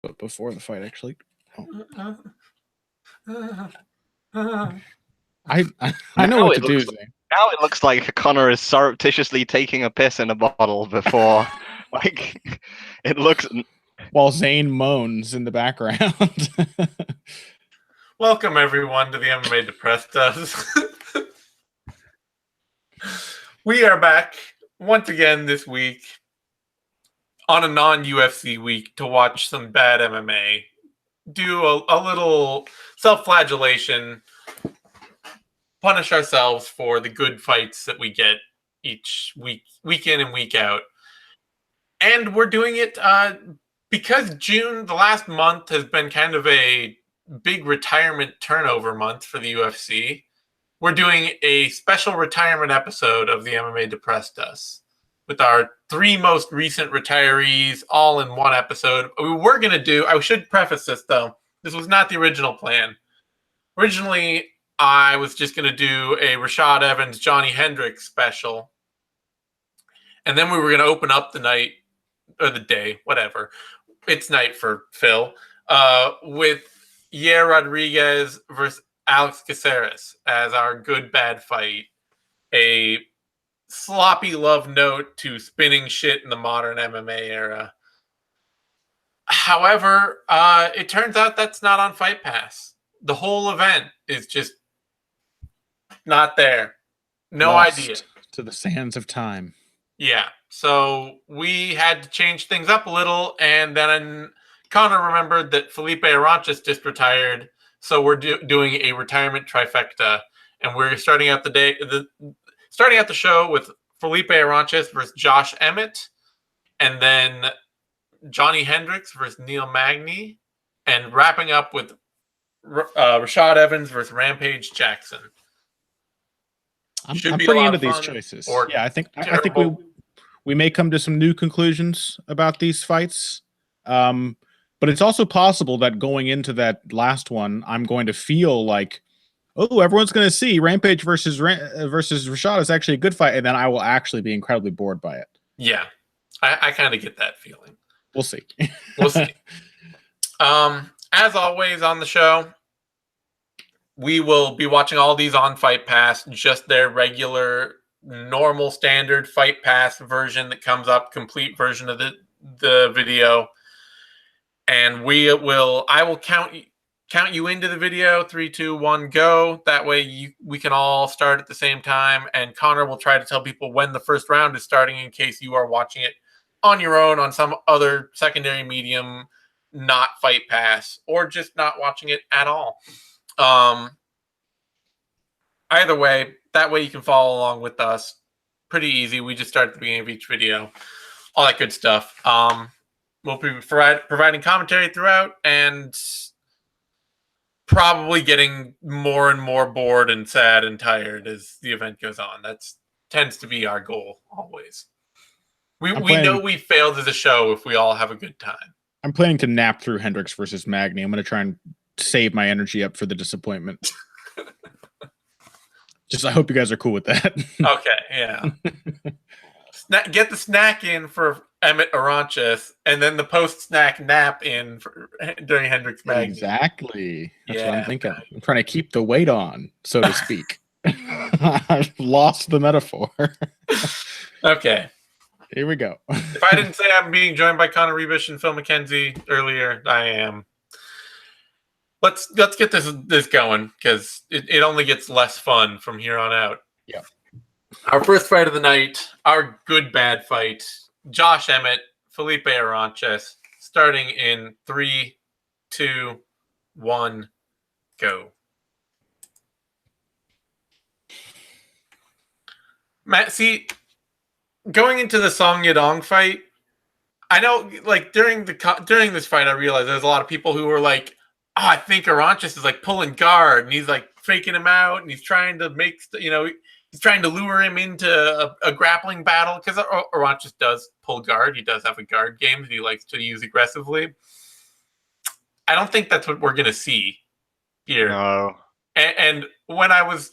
But before the fight, actually. I know what to do. Now it looks like Connor is surreptitiously taking a piss in a bottle before, like, it looks. While Zane moans in the background. Welcome everyone to the MMA Depressed Us. We are back once again this week on a non-UFC week to watch some bad MMA. Do a little self-flagellation. Punish ourselves for the good fights that we get each week in and week out. And we're doing it because June, the last month, has been kind of a big retirement turnover month for the UFC. We're doing a special retirement episode of the MMA Depressed Us with our 3 most recent retirees all in one episode. We're going to do, I should preface this though, this was not the original plan. Originally, I was just going to do a Rashad Evans, Johny Hendricks special. And then we were going to open up the night, or the day, whatever. It's night for Phil, with Yair Rodriguez versus Alex Caceres as our good bad fight. A sloppy love note to spinning shit in the modern MMA era. However, it turns out that's not on Fight Pass. The whole event is just not there. No Lost idea. To the sands of time. Yeah. So we had to change things up a little, and then Connor remembered that Felipe Arantes just retired, so we're doing a retirement trifecta, and we're starting out the show with Felipe Arantes versus Josh Emmett, and then Johny Hendricks versus Neil Magny, and wrapping up with Rashad Evans versus Rampage Jackson. I'm pretty into these choices. Yeah, I think we may come to some new conclusions about these fights. But it's also possible that going into that last one, I'm going to feel like, oh, everyone's going to see Rampage versus Rashad is actually a good fight, and then I will actually be incredibly bored by it. Yeah, I kind of get that feeling. We'll see. We'll see. As always on the show, we will be watching all these on Fight Pass, just their regular, normal, standard Fight Pass version that comes up, complete version of the video. And I will count you into the video. 3, 2, 1, go. That way we can all start at the same time. And Connor will try to tell people when the first round is starting in case you are watching it on your own on some other secondary medium, not Fight Pass, or just not watching it at all. Either way, that way you can follow along with us. Pretty easy. We just start at the beginning of each video. All that good stuff. We'll be providing commentary throughout and probably getting more and more bored and sad and tired as the event goes on. That tends to be our goal always. We know we failed as a show if we all have a good time. I'm planning to nap through Hendricks versus Magny. I'm going to try and save my energy up for the disappointment. I hope you guys are cool with that. Okay, yeah. Get the snack in for Emmett Arantes, and then the post-snack nap in during Hendricks Magny. Exactly. That's what I'm thinking. I'm trying to keep the weight on, so to speak. I've lost the metaphor. Okay. Here we go. If I didn't say I'm being joined by Connor Rebish and Phil McKenzie earlier, I am. Let's get this going, because it only gets less fun from here on out. Yeah. Our first fight of the night, our good bad fight, Josh Emmett, Felipe Arantes, starting in 3, 2, 1, go. Matt, see, going into the Song Yadong fight, I know, like, during this fight, I realized there's a lot of people who were like, oh, I think Arantes is like pulling guard, and he's like faking him out, and he's trying to he's trying to lure him into a grappling battle, because Arantes does pull guard. He does have a guard game that he likes to use aggressively. I don't think that's what we're going to see here. No. And when I was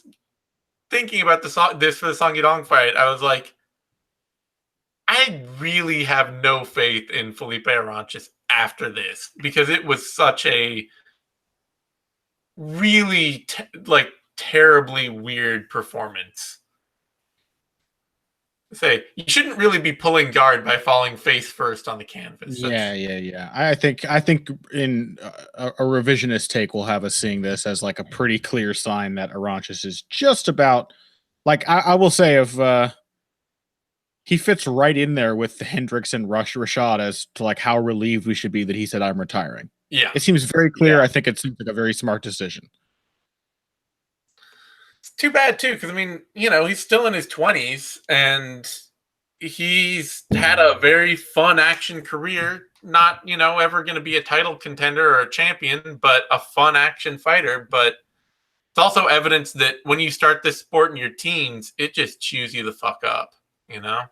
thinking about for the Song Yadong fight, I was like, I really have no faith in Felipe Arantes after this because it was such a really terribly weird performance. Say you shouldn't really be pulling guard by falling face first on the canvas. Yeah. I think in a revisionist take, we'll have us seeing this as like a pretty clear sign that Arantes is just about like I will say if he fits right in there with the Hendricks and Rashad as to like how relieved we should be that he said I'm retiring. Yeah, it seems very clear. I think it seems like a very smart decision. It's too bad too, because I mean, he's still in his 20s and he's had a very fun action career. Not, ever going to be a title contender or a champion, but a fun action fighter. But it's also evidence that when you start this sport in your teens, it just chews you the fuck up, Yeah,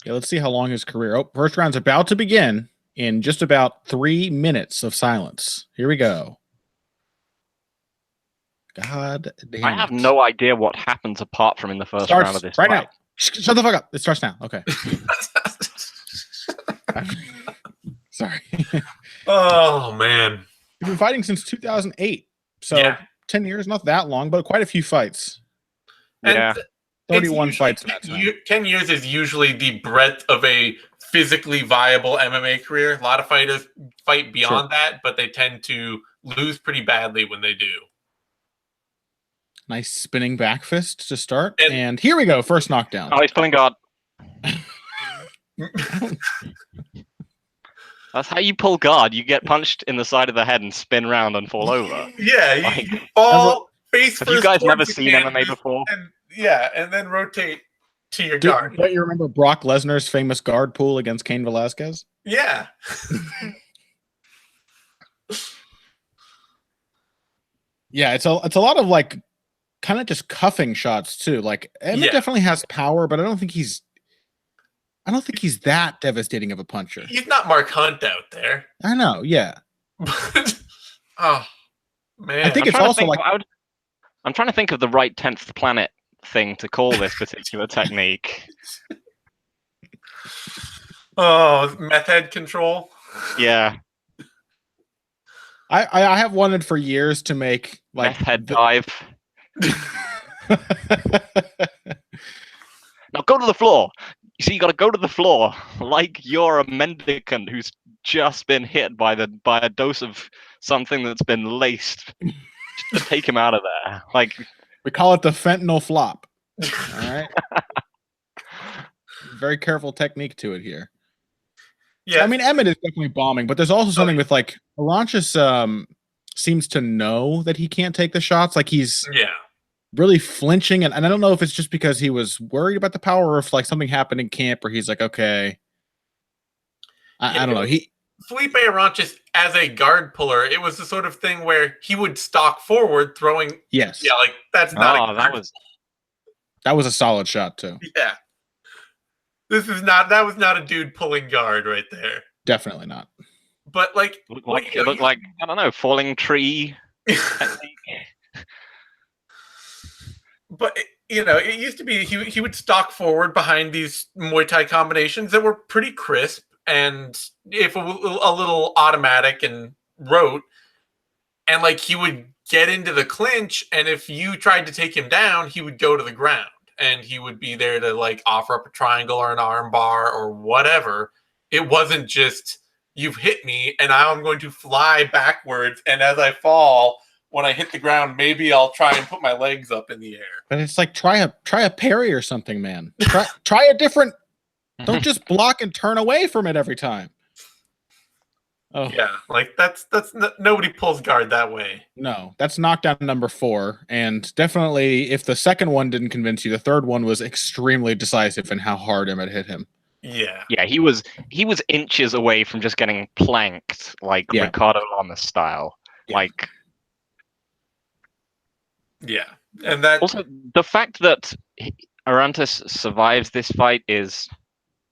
let's see how long his career. Oh, first round's about to begin in just about 3 minutes of silence. Here we go. God damn I have no idea what happens apart from in the first round of this right fight. now. Shut the fuck up. It starts now. Okay. Sorry. Oh, man. We've been fighting since 2008. So 10 years, not that long, but quite a few fights. Yeah. 31 fights in that time. 10 years is usually the breadth of a physically viable MMA career. A lot of fighters fight beyond that, but they tend to lose pretty badly when they do. Nice spinning back fist to start. And here we go. First knockdown. Oh, he's pulling guard. That's how you pull guard. You get punched in the side of the head and spin round and fall over. Yeah, you fall face first. Have you guys never seen MMA before? And then rotate to your guard. Don't you remember Brock Lesnar's famous guard pull against Cain Velasquez? Yeah. Yeah, it's a lot of like kind of just cuffing shots too. Like Emmett definitely has power, but I don't think he's that devastating of a puncher. He's not Mark Hunt out there. I know, yeah. Oh man, I think it's also like I'm trying to think of the right 10th planet thing to call this particular technique. Oh, meth head control. Yeah. I have wanted for years to make like meth head dive. Now go to the floor. You see, you got to go to the floor like you're a mendicant who's just been hit by a dose of something that's been laced to take him out of there. Like we call it the fentanyl flop. All right. Very careful technique to it here. Yeah, I mean Emmett is definitely bombing, but there's also something with like Arantes seems to know that he can't take the shots. Like he's really flinching, and I don't know if it's just because he was worried about the power, or if like something happened in camp where he's like, okay, I don't know. Felipe Arantes as a guard puller, it was the sort of thing where he would stalk forward, throwing. Yes. Yeah, like that's not. That was a solid shot too. Yeah. That was not a dude pulling guard right there. Definitely not. But like it looked like I don't know, falling tree. But it used to be he would stalk forward behind these Muay Thai combinations that were pretty crisp, and if a little automatic and rote, and like he would get into the clinch, and if you tried to take him down, he would go to the ground, and he would be there to like offer up a triangle or an arm bar or whatever. It wasn't just you've hit me, and now I'm going to fly backwards, and as I fall. When I hit the ground, maybe I'll try and put my legs up in the air. But it's like try a parry or something, man. Try a different. Don't just block and turn away from it every time. Oh yeah, like that's nobody pulls guard that way. No, that's knockdown number 4, and definitely if the second one didn't convince you, the third one was extremely decisive in how hard Emmett hit him. Yeah, he was inches away from just getting planked like Ricardo Lamas style, like. Yeah, and that also the fact that Arantes survives this fight is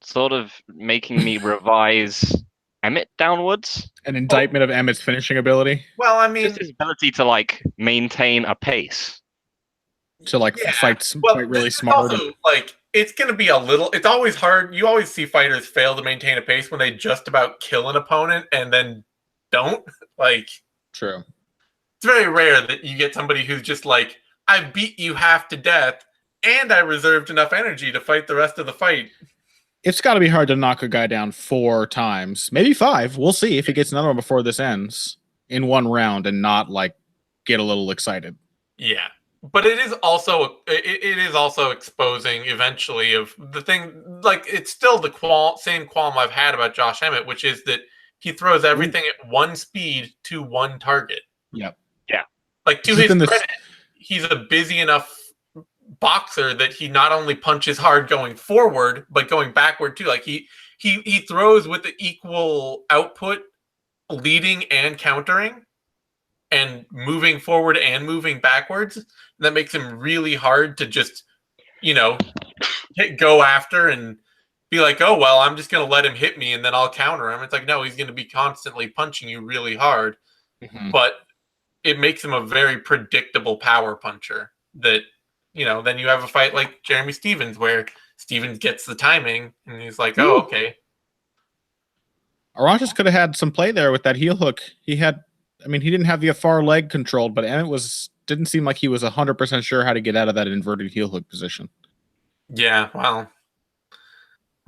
sort of making me revise Emmett downwards. An indictment of Emmett's finishing ability. Well, I mean, just his ability to like maintain a pace, to like fight really smart. Also, like it's going to be a little. It's always hard. You always see fighters fail to maintain a pace when they just about kill an opponent and then don't. Like, true. It's very rare that you get somebody who's just like, I beat you half to death, and I reserved enough energy to fight the rest of the fight. It's got to be hard to knock a guy down 4 times, maybe 5. We'll see if he gets another one before this ends in one round and not like get a little excited. Yeah, but it is also exposing eventually of the thing. Like, it's still the same qualm I've had about Josh Emmett, which is that he throws everything at one speed to one target. Yep. Yeah. Like, to his credit, he's a busy enough boxer that he not only punches hard going forward but going backward too. Like he throws with the equal output, leading and countering, and moving forward and moving backwards. And that makes him really hard to just go after and be like, oh well, I'm just gonna let him hit me and then I'll counter him. It's like, no, he's gonna be constantly punching you really hard. But it makes him a very predictable power puncher that then you have a fight like Jeremy Stephens where Stephens gets the timing and he's like, oh, okay. Arantes could have had some play there with that heel hook. He didn't have the far leg controlled, but Emmett didn't seem like he was 100% sure how to get out of that inverted heel hook position. Yeah, well,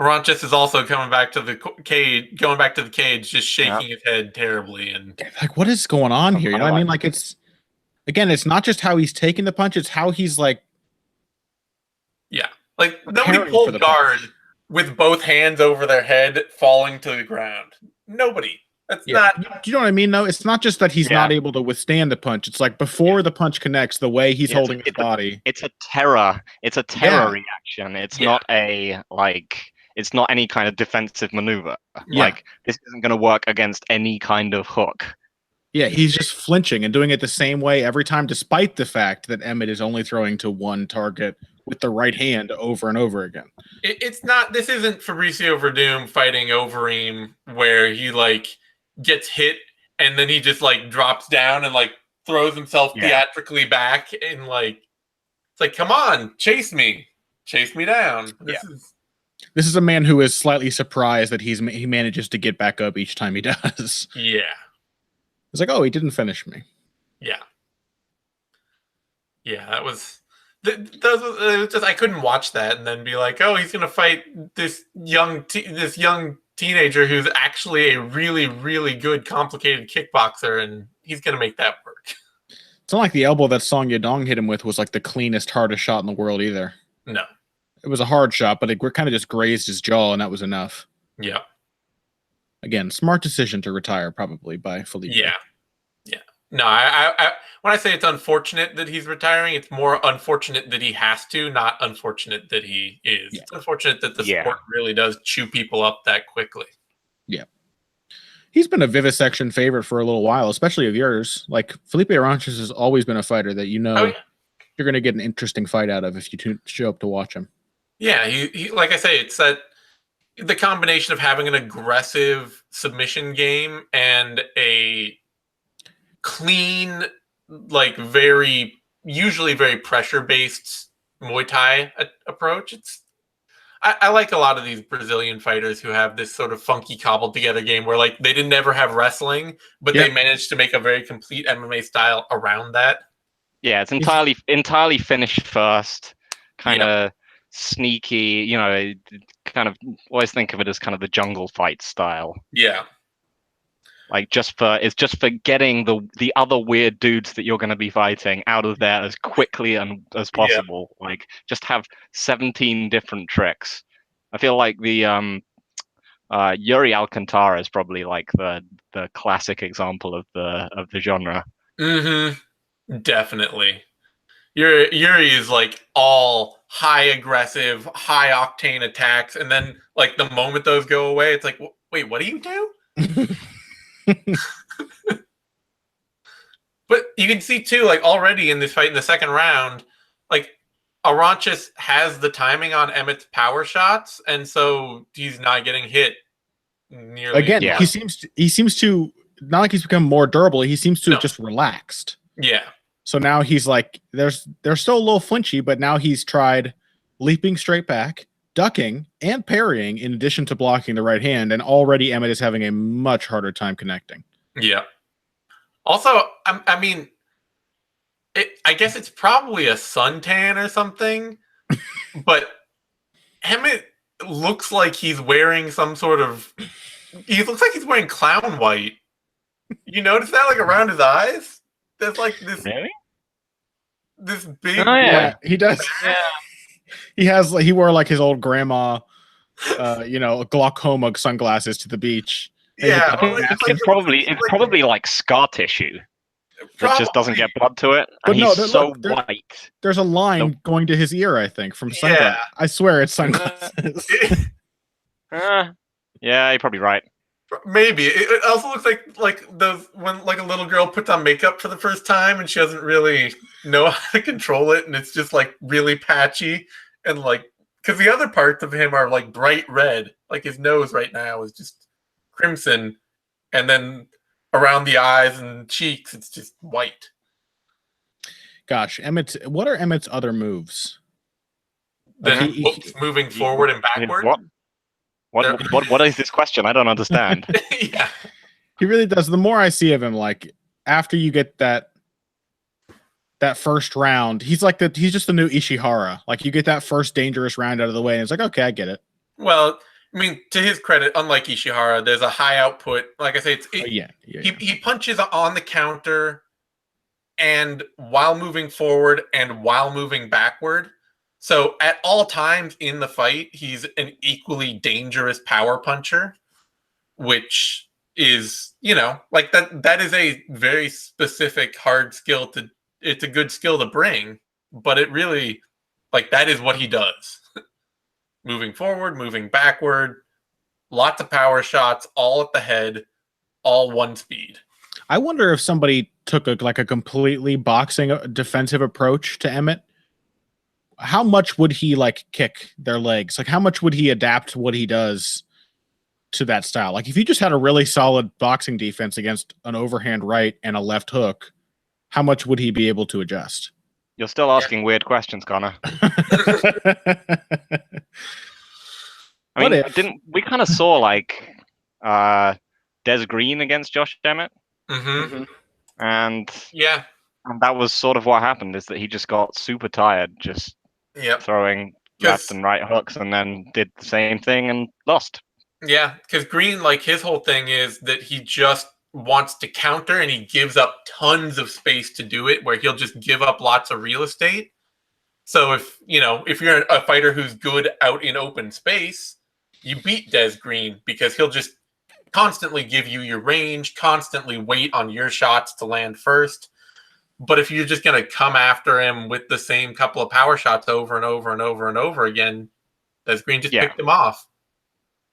Arantes is also going back to the cage, just shaking his head terribly. And like, what is going on here? You know what I mean? Like, it's not just how he's taking the punch, it's how he's like, like nobody pulled guard with both hands over their head falling to the ground. Nobody. That's not. Do you know what I mean, though? It's not just that he's not able to withstand the punch. It's like before the punch connects, the way he's holding his body. It's a terror. It's a terror reaction. It's not it's not any kind of defensive maneuver. Like, this isn't going to work against any kind of hook. Yeah, he's just flinching and doing it the same way every time, despite the fact that Emmett is only throwing to one target with the right hand over and over again. It's not. This isn't Fabricio Verdum fighting Overeem where he like gets hit and then he just like drops down and like throws himself theatrically back and like it's like, come on, chase me down. This is a man who is slightly surprised that he manages to get back up each time he does. Yeah. It's like, oh, he didn't finish me. Yeah. Yeah, that was. I couldn't watch that and then be like, oh, he's gonna fight this young teenager who's actually a really, really good, complicated kickboxer, and he's gonna make that work. It's not like the elbow that Song Yadong hit him with was like the cleanest, hardest shot in the world either. No, it was a hard shot, but it kind of just grazed his jaw, and that was enough. Yeah. Again, smart decision to retire, probably by Felipe. Yeah. No, I when I say it's unfortunate that he's retiring, it's more unfortunate that he has to, not unfortunate that he is. Yeah. It's unfortunate that the sport really does chew people up that quickly. Yeah. He's been a vivisection favorite for a little while, especially of yours. Like, Felipe Arantes has always been a fighter that you're going to get an interesting fight out of if you show up to watch him. Yeah, he like I say, it's that the combination of having an aggressive submission game and a clean, like usually very pressure-based Muay Thai approach. I like a lot of these Brazilian fighters who have this sort of funky cobbled together game where like they didn't ever have wrestling, but they managed to make a very complete MMA style around that. Yeah, it's entirely finished first, kind of sneaky, kind of always think of it as kind of the jungle fight style. Yeah. Like it's just for getting the other weird dudes that you're going to be fighting out of there as quickly as possible. Yeah. Like, just have 17 different tricks. I feel like the Yuri Alcantara is probably like the classic example of the genre. Mm-hmm. Definitely. Yuri is like all high aggressive, high octane attacks, and then like the moment those go away, it's like, wait, what do you do? But you can see too, like already in this fight in the second round, like Arantes has the timing on Emmett's power shots, and so he's not getting hit nearly. Again, he seems to not like he's become more durable. He seems to have just relaxed. Yeah. So now he's like, they're still a little flinchy, but now he's tried leaping straight back, ducking, and parrying in addition to blocking the right hand, and already Emmett is having a much harder time connecting. Yeah. Also, I mean, I guess it's probably a suntan or something, but Emmett looks like he's wearing some sort of... He looks like he's wearing clown white. You notice that, like, around his eyes? There's, like, this... Really? This big... Oh, yeah. He does. Yeah. He wore, like, his old grandma, glaucoma sunglasses to the beach. Yeah. It's probably like scar tissue. It just doesn't get blood to it. And he's white. There's a line going to his ear, I think, from sunglasses. Yeah. I swear it's sunglasses. Yeah, you're probably right. Maybe. It also looks like when like a little girl puts on makeup for the first time and she doesn't really know how to control it, and it's just like really patchy, and like because the other parts of him are like bright red. Like his nose right now is just crimson, and then around the eyes and cheeks, it's just white. Gosh, what are Emmett's other moves? Moving forward and backward. What is this question? I don't understand. Yeah, he really does. The more I see of him, like after you get that first round, he's just the new Ishihara. Like you get that first dangerous round out of the way, and it's like, okay, I get it. Well, I mean, to his credit, unlike Ishihara, there's a high output. Like I say, he punches on the counter, and while moving forward and while moving backward. So at all times in the fight, he's an equally dangerous power puncher, which is, like that is a very specific hard skill it's a good skill to bring, but it really, like, that is what he does. Moving forward, moving backward, lots of power shots, all at the head, all one speed. I wonder if somebody took a completely boxing defensive approach to Emmett. How much would he like kick their legs? Like how much would he adapt what he does to that style? Like if you just had a really solid boxing defense against an overhand right and a left hook, how much would he be able to adjust? You're still asking weird questions, Connor. I mean, didn't we kind of saw like Des Green against Josh Emmett? Mm-hmm. And yeah, and that was sort of what happened, is that he just got super tired, just throwing left and right hooks, and then did the same thing and lost. Yeah, because Green, like his whole thing is that he just wants to counter, and he gives up tons of space to do it, where he'll just give up lots of real estate. So if you're a fighter who's good out in open space, you beat Des Green because he'll just constantly give you your range, constantly wait on your shots to land first. But if you're just going to come after him with the same couple of power shots over and over and over and over again, Des Green just picked him off.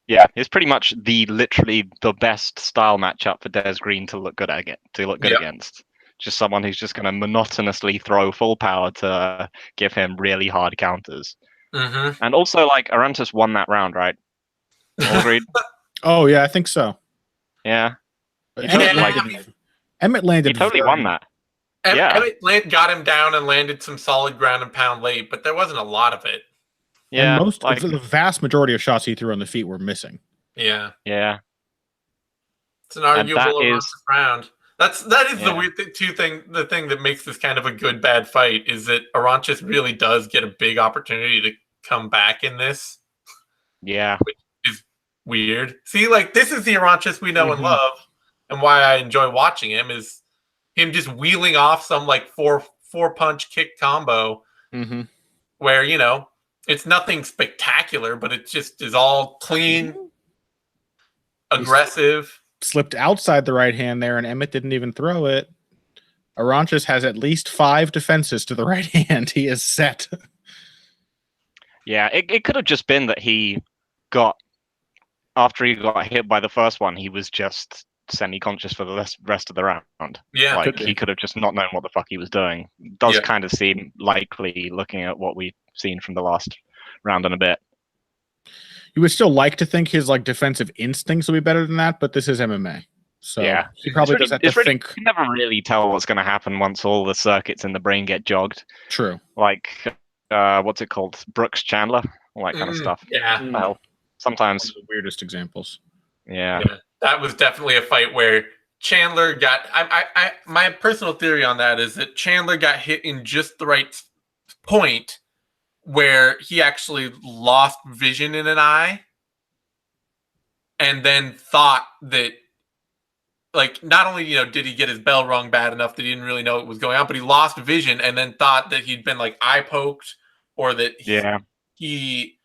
Yeah, it's pretty much literally the best style matchup for Des Green to look good against. Just someone who's just going to monotonously throw full power to give him really hard counters. Mm-hmm. And also, like, Arantes won that round, right? All agreed? Oh, yeah, I think so. Yeah. Emmett landed. He totally won that. Emmett got him down and landed some solid ground and pound late, but there wasn't a lot of it. Yeah, and the vast majority of shots he threw on the feet were missing. Yeah. It's an arguable round. That is the weird the thing that makes this kind of a good bad fight is that Arantes really does get a big opportunity to come back in this. Yeah. Which is weird. See, like, this is the Arantes we know and love, and why I enjoy watching him is him just wheeling off some like four punch kick combo where, it's nothing spectacular, but it just is all clean, aggressive. Slipped outside the right hand there, and Emmett didn't even throw it. Arantes has at least 5 defenses to the right hand. He is set. Yeah, it could have just been that after he got hit by the first one, he was just semi-conscious for the rest of the round. Yeah, like he could have just not known what the fuck he was doing. It does kind of seem likely, looking at what we've seen from the last round and a bit. You would still like to think his like defensive instincts will be better than that, but this is MMA, so he probably does have to think. You can never really tell what's going to happen once all the circuits in the brain get jogged. True. Like what's it called? Brooks Chandler, all that kind of stuff. Yeah. Well, sometimes the weirdest examples. Yeah. That was definitely a fight where Chandler got. My personal theory on that is that Chandler got hit in just the right point where he actually lost vision in an eye, and then thought that, like, not only did he get his bell rung bad enough that he didn't really know what was going on, but he lost vision and then thought that he'd been like eye poked, or that he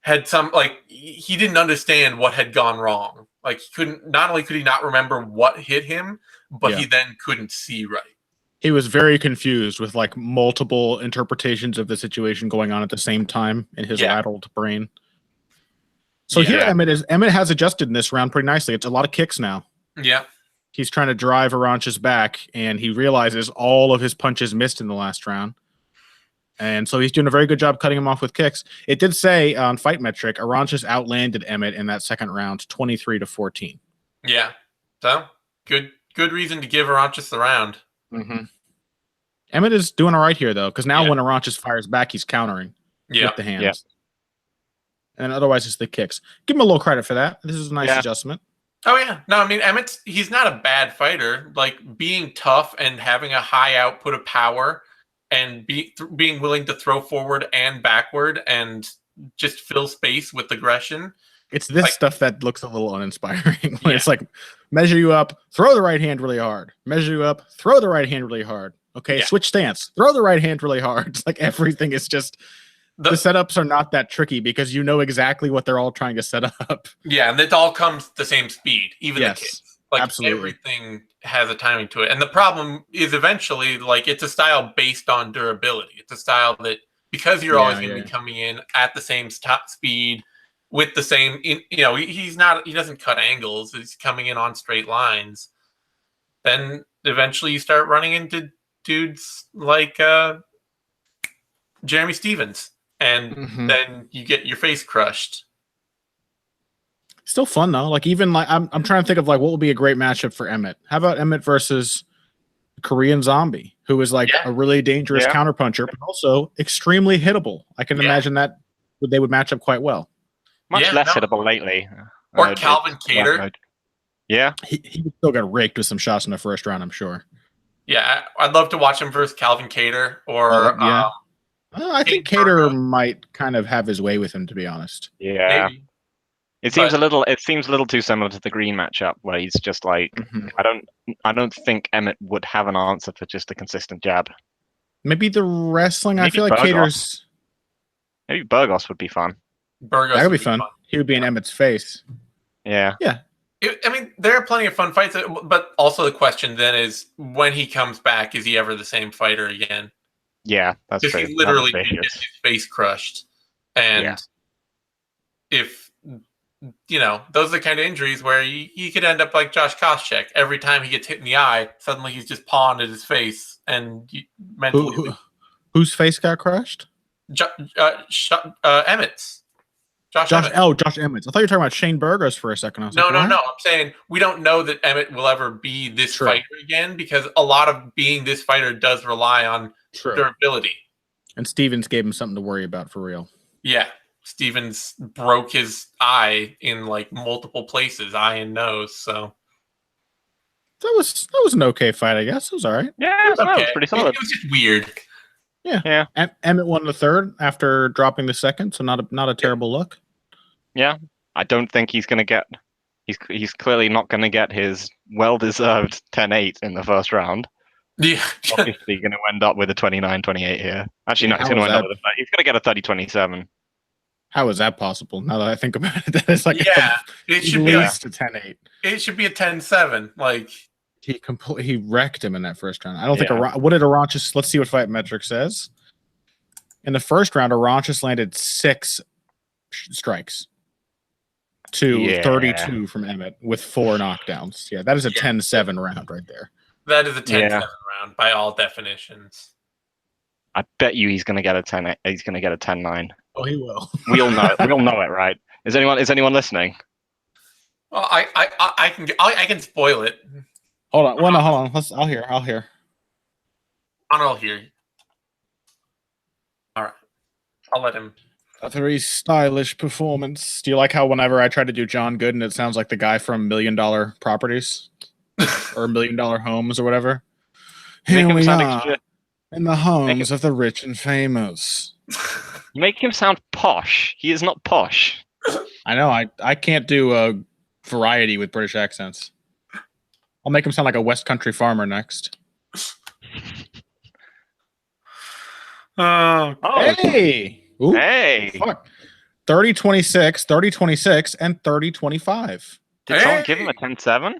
had some, like, he didn't understand what had gone wrong. Like, he couldn't. Not only could he not remember what hit him, but he then couldn't see right. He was very confused with like multiple interpretations of the situation going on at the same time in his addled brain. So here Emmett has adjusted in this round pretty nicely. It's a lot of kicks now. Yeah. He's trying to drive Arantes back, and he realizes all of his punches missed in the last round. And so he's doing a very good job cutting him off with kicks. It did say on Fight Metric, Arantes outlanded Emmett in that second round, 23-14. Yeah. So good reason to give Arantes the round. Mm-hmm. Emmett is doing all right here, though, because now when Arantes fires back, he's countering with the hands. Yeah. And otherwise, it's the kicks. Give him a little credit for that. This is a nice adjustment. Oh, yeah. No, I mean, he's not a bad fighter. Like, being tough and having a high output of power and being willing to throw forward and backward and just fill space with aggression. It's this stuff that looks a little uninspiring. It's like, measure you up, throw the right hand really hard. Measure you up, throw the right hand really hard. Okay, switch stance, throw the right hand really hard. It's like everything is just... The setups are not that tricky because you know exactly what they're all trying to set up. Yeah, and it all comes the same speed, even the kicks. Like, absolutely. Everything has a timing to it. And the problem is eventually, like, it's a style based on durability. It's a style that, because you're always going to be coming in at the same top speed with the same, he doesn't cut angles. He's coming in on straight lines. Then eventually you start running into dudes like Jeremy Stevens. And then you get your face crushed. Still fun though. Like, even like I'm trying to think of like what would be a great matchup for Emmett. How about Emmett versus Korean Zombie, who is like a really dangerous counterpuncher, but also extremem's hittable. I can imagine that they would match up quite well. Much less hittable lately. Or Calvin Cater. Yeah, he would still get raked with some shots in the first round, I'm sure. Yeah, I'd love to watch him versus Calvin Cater or I think Cater might kind of have his way with him, to be honest. Yeah, maybe. It seems a little too similar to the Green matchup, where he's just like, I don't think Emmett would have an answer for just a consistent jab. Maybe the wrestling. I feel like Cater's. Maybe Burgos would be fun. Burgos that would be fun. He would be in Emmett's face. Yeah. Yeah. I mean, there are plenty of fun fights, but also the question then is, when he comes back, is he ever the same fighter again? Yeah, that's true. Because he literally gets his face crushed. And if, those are the kind of injuries where he could end up like Josh Koscheck. Every time he gets hit in the eye, suddenly he's just pawing at his face. And mentally... Whose face got crushed? Emmett's. Josh Emmett. Oh, Josh Emmett. I thought you were talking about Shane Burgos for a second. I was no. I'm saying we don't know that Emmett will ever be this fighter again, because a lot of being this fighter does rely on durability. And Stevens gave him something to worry about for real. Yeah. Stevens broke his eye in like multiple places, eye and nose. So that was an okay fight, I guess. It was all right. Yeah, it was pretty solid. It was just weird. Yeah. Emmett won the third after dropping the second, so not a terrible look. Yeah, I don't think he's going to get... He's clearly not going to get his well-deserved 10-8 in the first round. Yeah. Obviously going to end up with a 29-28 here. Actually, no, he's going to end up with he's going to get a 30-27. How is that possible? Now that I think about it, that is like it should be a 10-8. It should be a 10-7. Like, he wrecked him in that first round. I don't think what did Arantes? Let's see what Fight Metric says. In the first round, Arantes landed 6 strikes to 32 from Emmett with 4 knockdowns. Yeah, that is a 10-7 round right there. That is a 10-7 round by all definitions. I bet you he's going to get a 10. He's going to get a 10-9. Oh, he will. We all know it. We all know it, right? Is anyone listening? Well, I can spoil it. Hold on. Well, no, hold on. I'll hear. I'll hear. All right. I'll let him. A very stylish performance. Do you like how whenever I try to do John Gooden, it sounds like the guy from $1 Million Properties or $1 Million Homes or whatever? Here we are in the homes of the rich and famous. Make him sound posh. He is not posh. I know. I can't do a variety with British accents. I'll make him sound like a West Country farmer next. Hey! Ooh, hey! Fuck. 30-26, 30-26, and 30-25. Did someone give him a 10-7?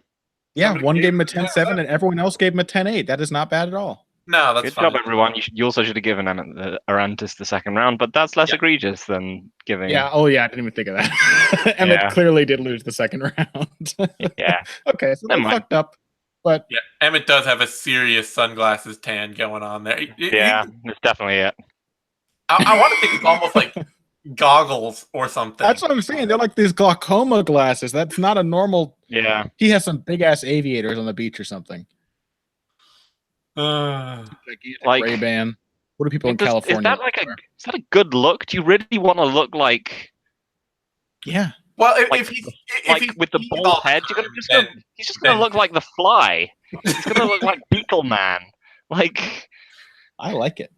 Yeah, one gave him a 10-7, and everyone else gave him a 10-8. That is not bad at all. No, that's fine. Good job, everyone. You also should have given Emmett Arantes the second round, but that's less egregious than giving... Yeah, oh yeah, I didn't even think of that. Emmett clearly did lose the second round. Yeah. Okay, so they fucked up. But yeah, Emmett does have a serious sunglasses tan going on there. That's definitely it. I want to think it's almost like goggles or something. That's what I'm saying. They're like these glaucoma glasses. That's not a normal... Yeah. He has some big-ass aviators on the beach or something. Like Ray-Ban. What do people in California? Is that a good look? Do you really want to look like? Yeah. Well, with the bald head, he's just gonna look like the Fly. He's gonna look like Beetle Man. Like, I like it.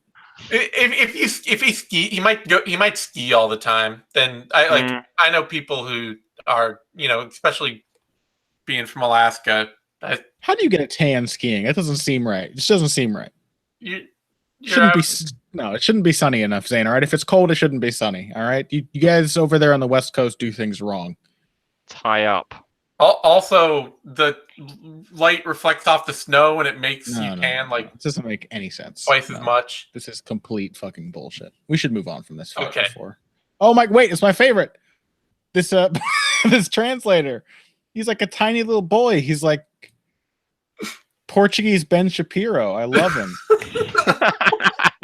If he ski, he might ski all the time. Then I know people who are, especially being from Alaska. How do you get a tan skiing? That doesn't seem right. It just doesn't seem right. It shouldn't be sunny enough, Zane. All right, if it's cold, it shouldn't be sunny. All right, you guys over there on the West Coast do things wrong. It's high up. Also, the light reflects off the snow and it makes you tan like. It doesn't make any sense. Twice as much. This is complete fucking bullshit. We should move on from this. Okay. Oh my! Wait, it's my favorite. This this translator. He's like a tiny little boy. He's like Portuguese Ben Shapiro. I love him.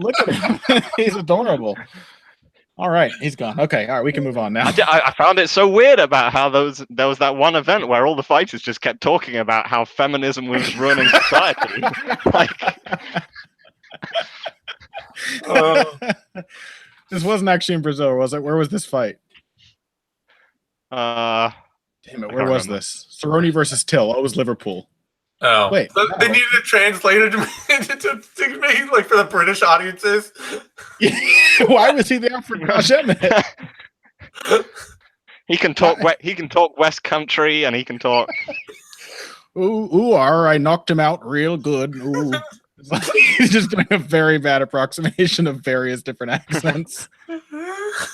Look at him. He's adorable. All right, he's gone. Okay, all right, we can move on now. I found it so weird about how there was that one event where all the fighters just kept talking about how feminism was ruining society. This wasn't actually in Brazil, was it? Where was this fight? Damn it, where was this? Cerrone versus Till. Oh, it was Liverpool. Oh, wait. So they needed a translator to make like for the British audiences. Why was he there for Josh Emmett? He can talk. He can talk West Country, and he can talk. I knocked him out real good. Ooh. He's just doing a very bad approximation of various different accents.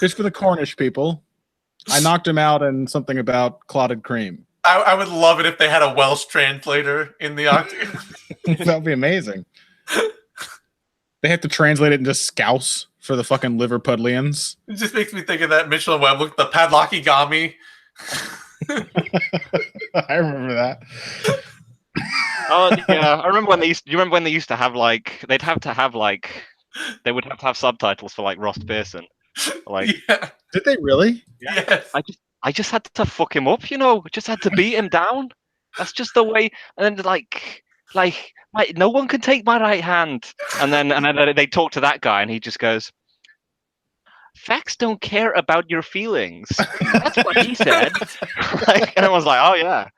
Just for the Cornish people. I knocked him out and something about clotted cream. I would love it if they had a Welsh translator in the octagon. That would be amazing. They have to translate it into Scouse for the fucking Liverpudlians. It just makes me think of that Michelin Web look, the padlockigami. I remember that. Oh yeah, I remember when they used. Do you remember when they used to have like they would have to have subtitles for like Ross Pearson. Like, yeah. Did they really? Yes. I just had to fuck him up, just had to beat him down. That's just the way. And then like no one can take my right hand. And then they talk to that guy, and he just goes, "Facts don't care about your feelings." That's what he said. And I was like, "Oh yeah."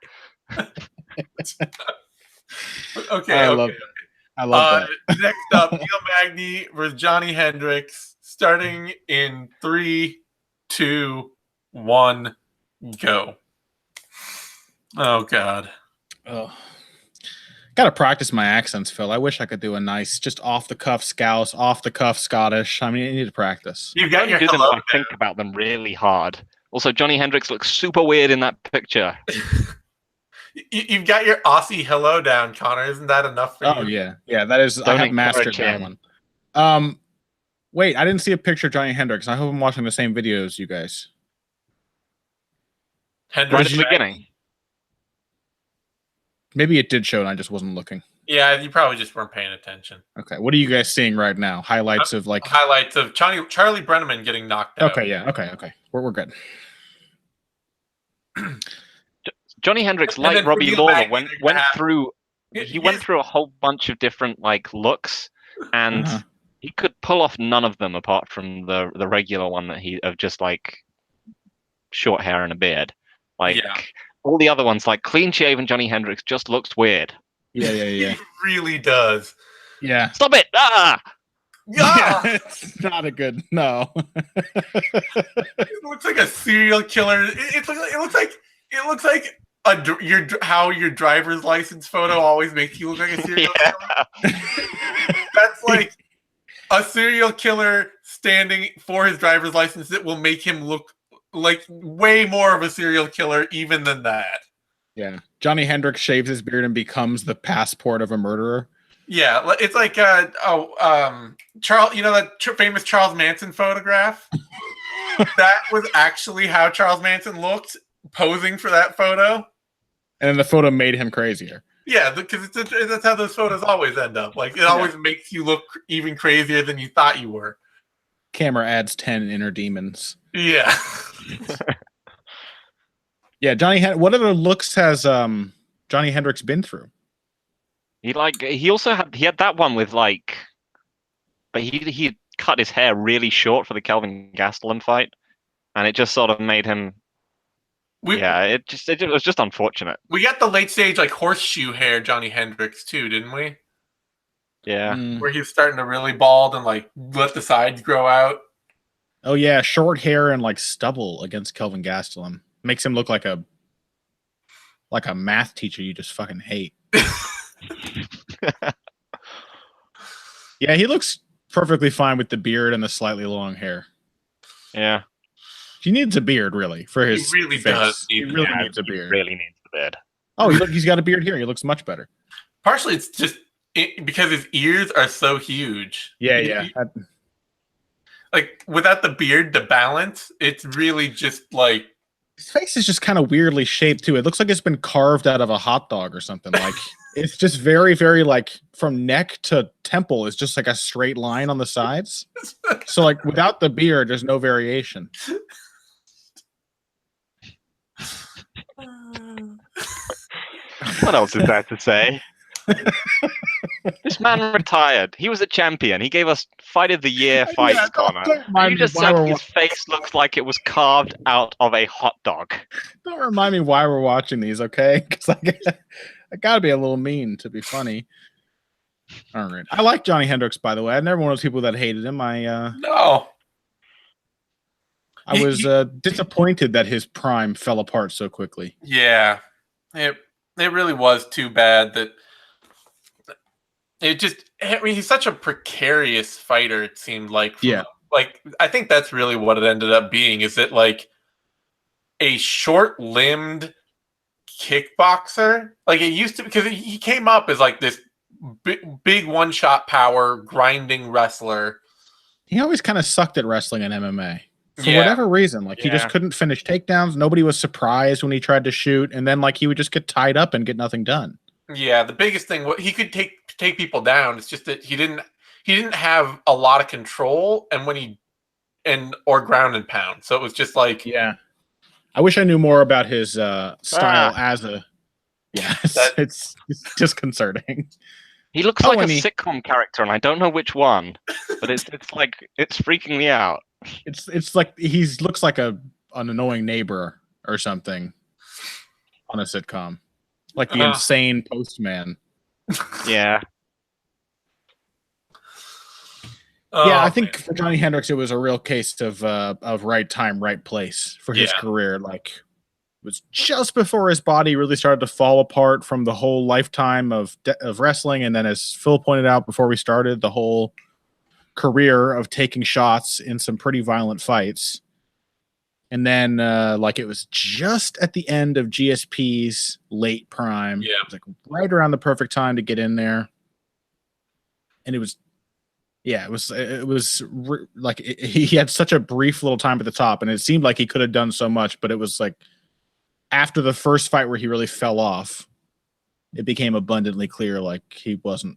Okay. I love that. Next up, Neil Magny versus Johny Hendricks, starting in 3, 2, 1, go. Oh God. Oh. Gotta practice my accents, Phil. I wish I could do a nice, just off the cuff Scouse, off the cuff Scottish. I mean, you need to practice. You've got your hello. I think about them really hard. Also, Johny Hendricks looks super weird in that picture. You've got your Aussie hello down, Connor. Isn't that enough for you? Oh yeah, yeah. That is. I have mastered that one. Wait, I didn't see a picture of Johny Hendricks. I hope I'm watching the same video as you guys. Right at the beginning. Maybe it did show, and I just wasn't looking. Yeah, you probably just weren't paying attention. Okay, what are you guys seeing right now? Highlights of Charlie Brenneman getting knocked out. Okay, yeah, okay. We're good. Johny Hendricks, like Robbie Lawler, went through a whole bunch of different looks, and He could pull off none of them apart from the regular one that of just like short hair and a beard. Like all the other ones, like clean shaven Johny Hendricks just looks weird. Yeah. He really does. Yeah. Stop it! Ah! Yeah, it's not a good no. It looks like a serial killer. It looks like how your driver's license photo always makes you look like a serial killer. That's like a serial killer standing for his driver's license that will make him look like way more of a serial killer even than that. Yeah, Johny Hendricks shaves his beard and becomes the passport of a murderer. Yeah, it's like Charles. You know that famous Charles Manson photograph? That was actually how Charles Manson looked posing for that photo. And the photo made him crazier. Yeah, because that's how those photos always end up. Like it always makes you look even crazier than you thought you were. Camera adds 10 inner demons. Yeah. Yeah, what other looks has Johny Hendricks been through? He also had that one with like, but he cut his hair really short for the Kelvin Gastelum fight, and it just sort of made him. It was just unfortunate. We got the late stage like horseshoe hair Johny Hendricks too, didn't we? Yeah, where he was starting to really bald and like let the sides grow out. Oh yeah, short hair and like stubble against Kelvin Gastelum makes him look like a math teacher you just fucking hate. Yeah, he looks perfectly fine with the beard and the slightly long hair. Yeah. He needs a beard, really, for his He really face. does. He really needs a beard. He really needs the beard. Oh, he's got a beard here. He looks much better. Partially, it's just because his ears are so huge. Yeah. Like, without the beard, the balance, it's really just like... His face is just kind of weirdly shaped, too. It looks like it's been carved out of a hot dog or something. Like, it's just very, very, like, from neck to temple is just like a straight line on the sides. So, like, without the beard, there's no variation. What else is there to say? This man retired. He was a champion. He gave us Fight of the Year fights, Connor. You just said his face looks like it was carved out of a hot dog. Don't remind me why we're watching these, okay? Because I gotta be a little mean to be funny. All right. I like Johny Hendricks, by the way. I'm never one of those people that hated him. No. I was disappointed that his prime fell apart so quickly. Yeah. It really was too bad that he's such a precarious fighter, it seemed like. Like, I think that's really what it ended up being, is that like a short-limbed kickboxer. Like it used to, because he came up as like this big one-shot power grinding wrestler. He always kind of sucked at wrestling and MMA. For whatever reason, like he just couldn't finish takedowns. Nobody was surprised when he tried to shoot, and then like he would just get tied up and get nothing done. Yeah, the biggest thing, he could take people down. It's just that he didn't have a lot of control, and or ground and pound. So it was just like, I wish I knew more about his style as a. Yeah, it's disconcerting. He looks like a sitcom character, and I don't know which one, but it's freaking me out. It's like he looks like an annoying neighbor or something on a sitcom, like the insane postman. Yeah. I think for Johny Hendricks, it was a real case of right time, right place for his career. Like, it was just before his body really started to fall apart from the whole lifetime of wrestling, and then, as Phil pointed out before we started, the whole career of taking shots in some pretty violent fights. And then like it was just at the end of GSP's late prime. Yeah. It was like right around the perfect time to get in there. And it was like he had such a brief little time at the top, and it seemed like he could have done so much, but it was like after the first fight where he really fell off, it became abundantly clear like he wasn't.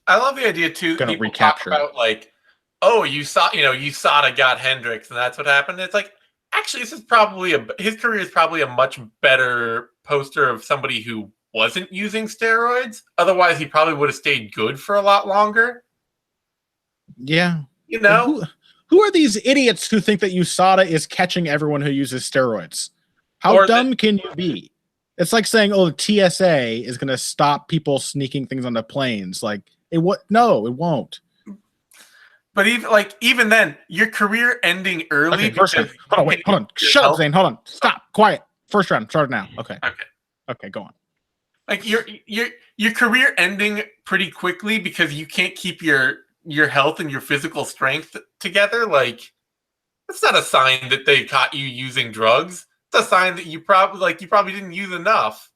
I love the idea too. People recapture talk about like, oh, USADA got Hendricks, and that's what happened. It's like, actually, his career is probably a much better poster of somebody who wasn't using steroids. Otherwise, he probably would have stayed good for a lot longer. Yeah. You know? Who are these idiots who think that USADA is catching everyone who uses steroids? How dumb can you be? It's like saying, "Oh, the TSA is going to stop people sneaking things onto planes." Like, no, it won't. But even then, your career ending early. Okay, first round. Hold on. Shut up, Zane. Hold on. Stop. Quiet. First round. Started now. Okay. Okay. Go on. Like your career ending pretty quickly because you can't keep your health and your physical strength together. Like, that's not a sign that they caught you using drugs. It's a sign that you probably didn't use enough.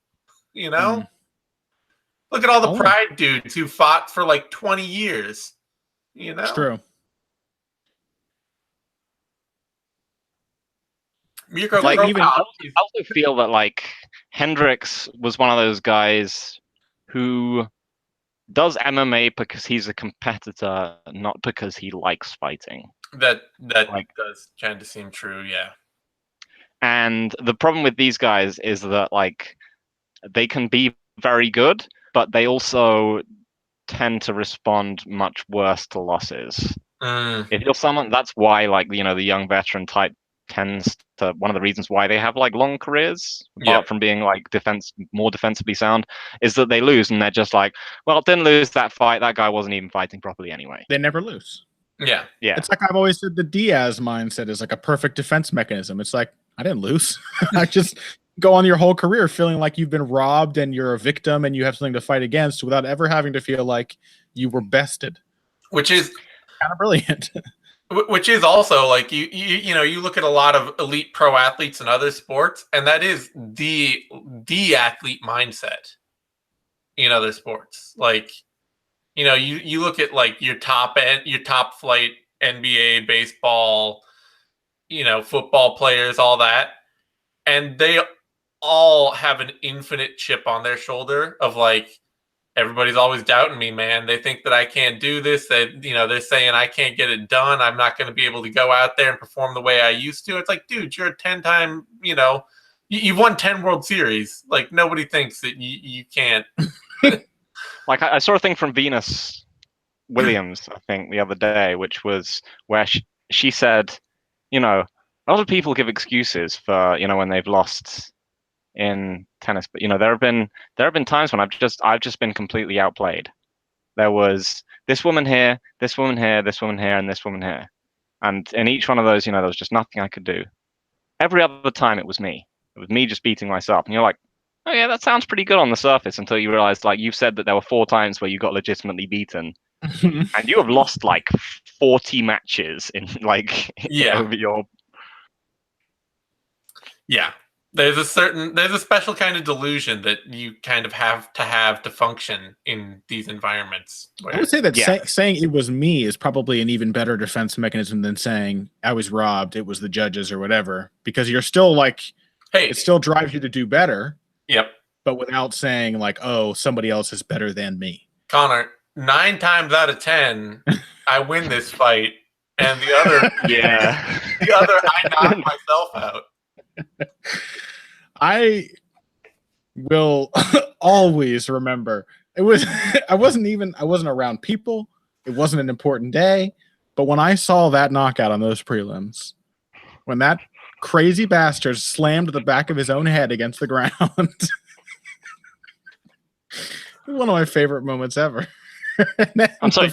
You know? Look at all the Pride dudes who fought for like 20 years. You know? It's true. Like, I also feel that like Hendricks was one of those guys who does MMA because he's a competitor, not because he likes fighting. That does tend to seem true, yeah. And the problem with these guys is that like they can be very good, but they also tend to respond much worse to losses. If you're someone, that's why like the young veteran type tends to, one of the reasons why they have like long careers, apart from being like more defensively sound, is that they lose and they're just like, well, didn't lose that fight. That guy wasn't even fighting properly anyway. They never lose. Yeah. It's like I've always said, the Diaz mindset is like a perfect defense mechanism. It's like, I didn't lose. I just go on your whole career feeling like you've been robbed and you're a victim and you have something to fight against without ever having to feel like you were bested. Which is kind of brilliant. Which is also like you look at a lot of elite pro athletes in other sports, and that is the athlete mindset in other sports. Like, you look at like your top flight NBA, baseball, football players, all that, and they all have an infinite chip on their shoulder of like, everybody's always doubting me, man. They think that I can't do this. They're saying I can't get it done. I'm not going to be able to go out there and perform the way I used to. It's like, dude, you're a 10-time, you've won 10 World Series. Like, nobody thinks that you can't. Like, I saw a thing from Venus Williams, I think, the other day, which was where she said, a lot of people give excuses for, when they've lost in tennis, but there have been times when I've just been completely outplayed. There was this woman here, this woman here, this woman here, and this woman here, and in each one of those, there was just nothing I could do. Every other time it was me just beating myself, and you're like, oh yeah, that sounds pretty good on the surface, until you realize, like, you've said that there were 4 times where you got legitimately beaten and you have lost like 40 matches in like over your There's a special kind of delusion that you kind of have to function in these environments. I would say that saying it was me is probably an even better defense mechanism than saying I was robbed, it was the judges or whatever, because you're still like, it still drives you to do better. Yep. But without saying like, oh, somebody else is better than me. Connor, 9 times out of 10, I win this fight, and the other, I knock myself out. I will always remember I wasn't around people. It wasn't an important day, but when I saw that knockout on those prelims, when that crazy bastard slammed the back of his own head against the ground, one of my favorite moments ever. I'm sorry,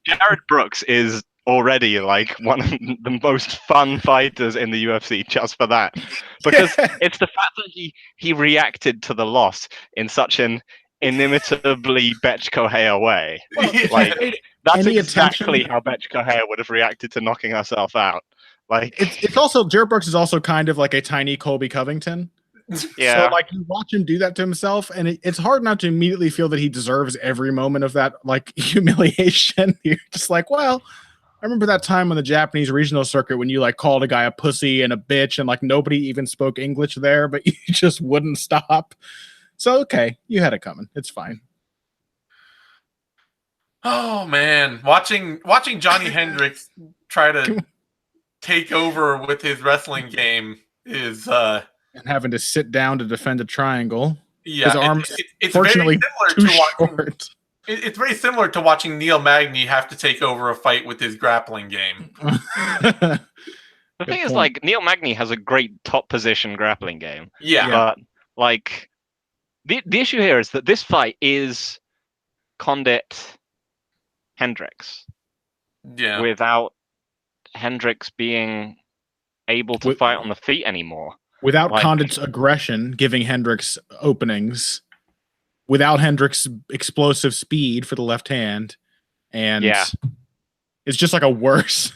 Jared Brooks is already like one of the most fun fighters in the UFC just for that, because it's the fact that he reacted to the loss in such an inimitably Betch Correia way. Like, that's exactly how Betch Correia would have reacted to knocking herself out. Like, it's also, Jared Brooks is also kind of like a tiny Colby Covington. Yeah. So like, you watch him do that to himself, and it's hard not to immediately feel that he deserves every moment of that like humiliation. You're just like, well, I remember that time on the Japanese regional circuit when you like called a guy a pussy and a bitch, and like nobody even spoke English there, but you just wouldn't stop. So okay, you had it coming. It's fine. Oh man, watching Johny Hendricks try to take over with his wrestling game is and having to sit down to defend a triangle. Yeah, his arms it's fortunately very too similar to short. It's very similar to watching Neil Magny have to take over a fight with his grappling game. The thing is, like, Neil Magny has a great top position grappling game. Yeah. But, like, the issue here is that this fight is Condit Hendricks. Yeah. Without Hendricks being able to fight on the feet anymore. Without Condit's aggression giving Hendricks openings. Without Hendricks' explosive speed for the left hand. And it's just like a worse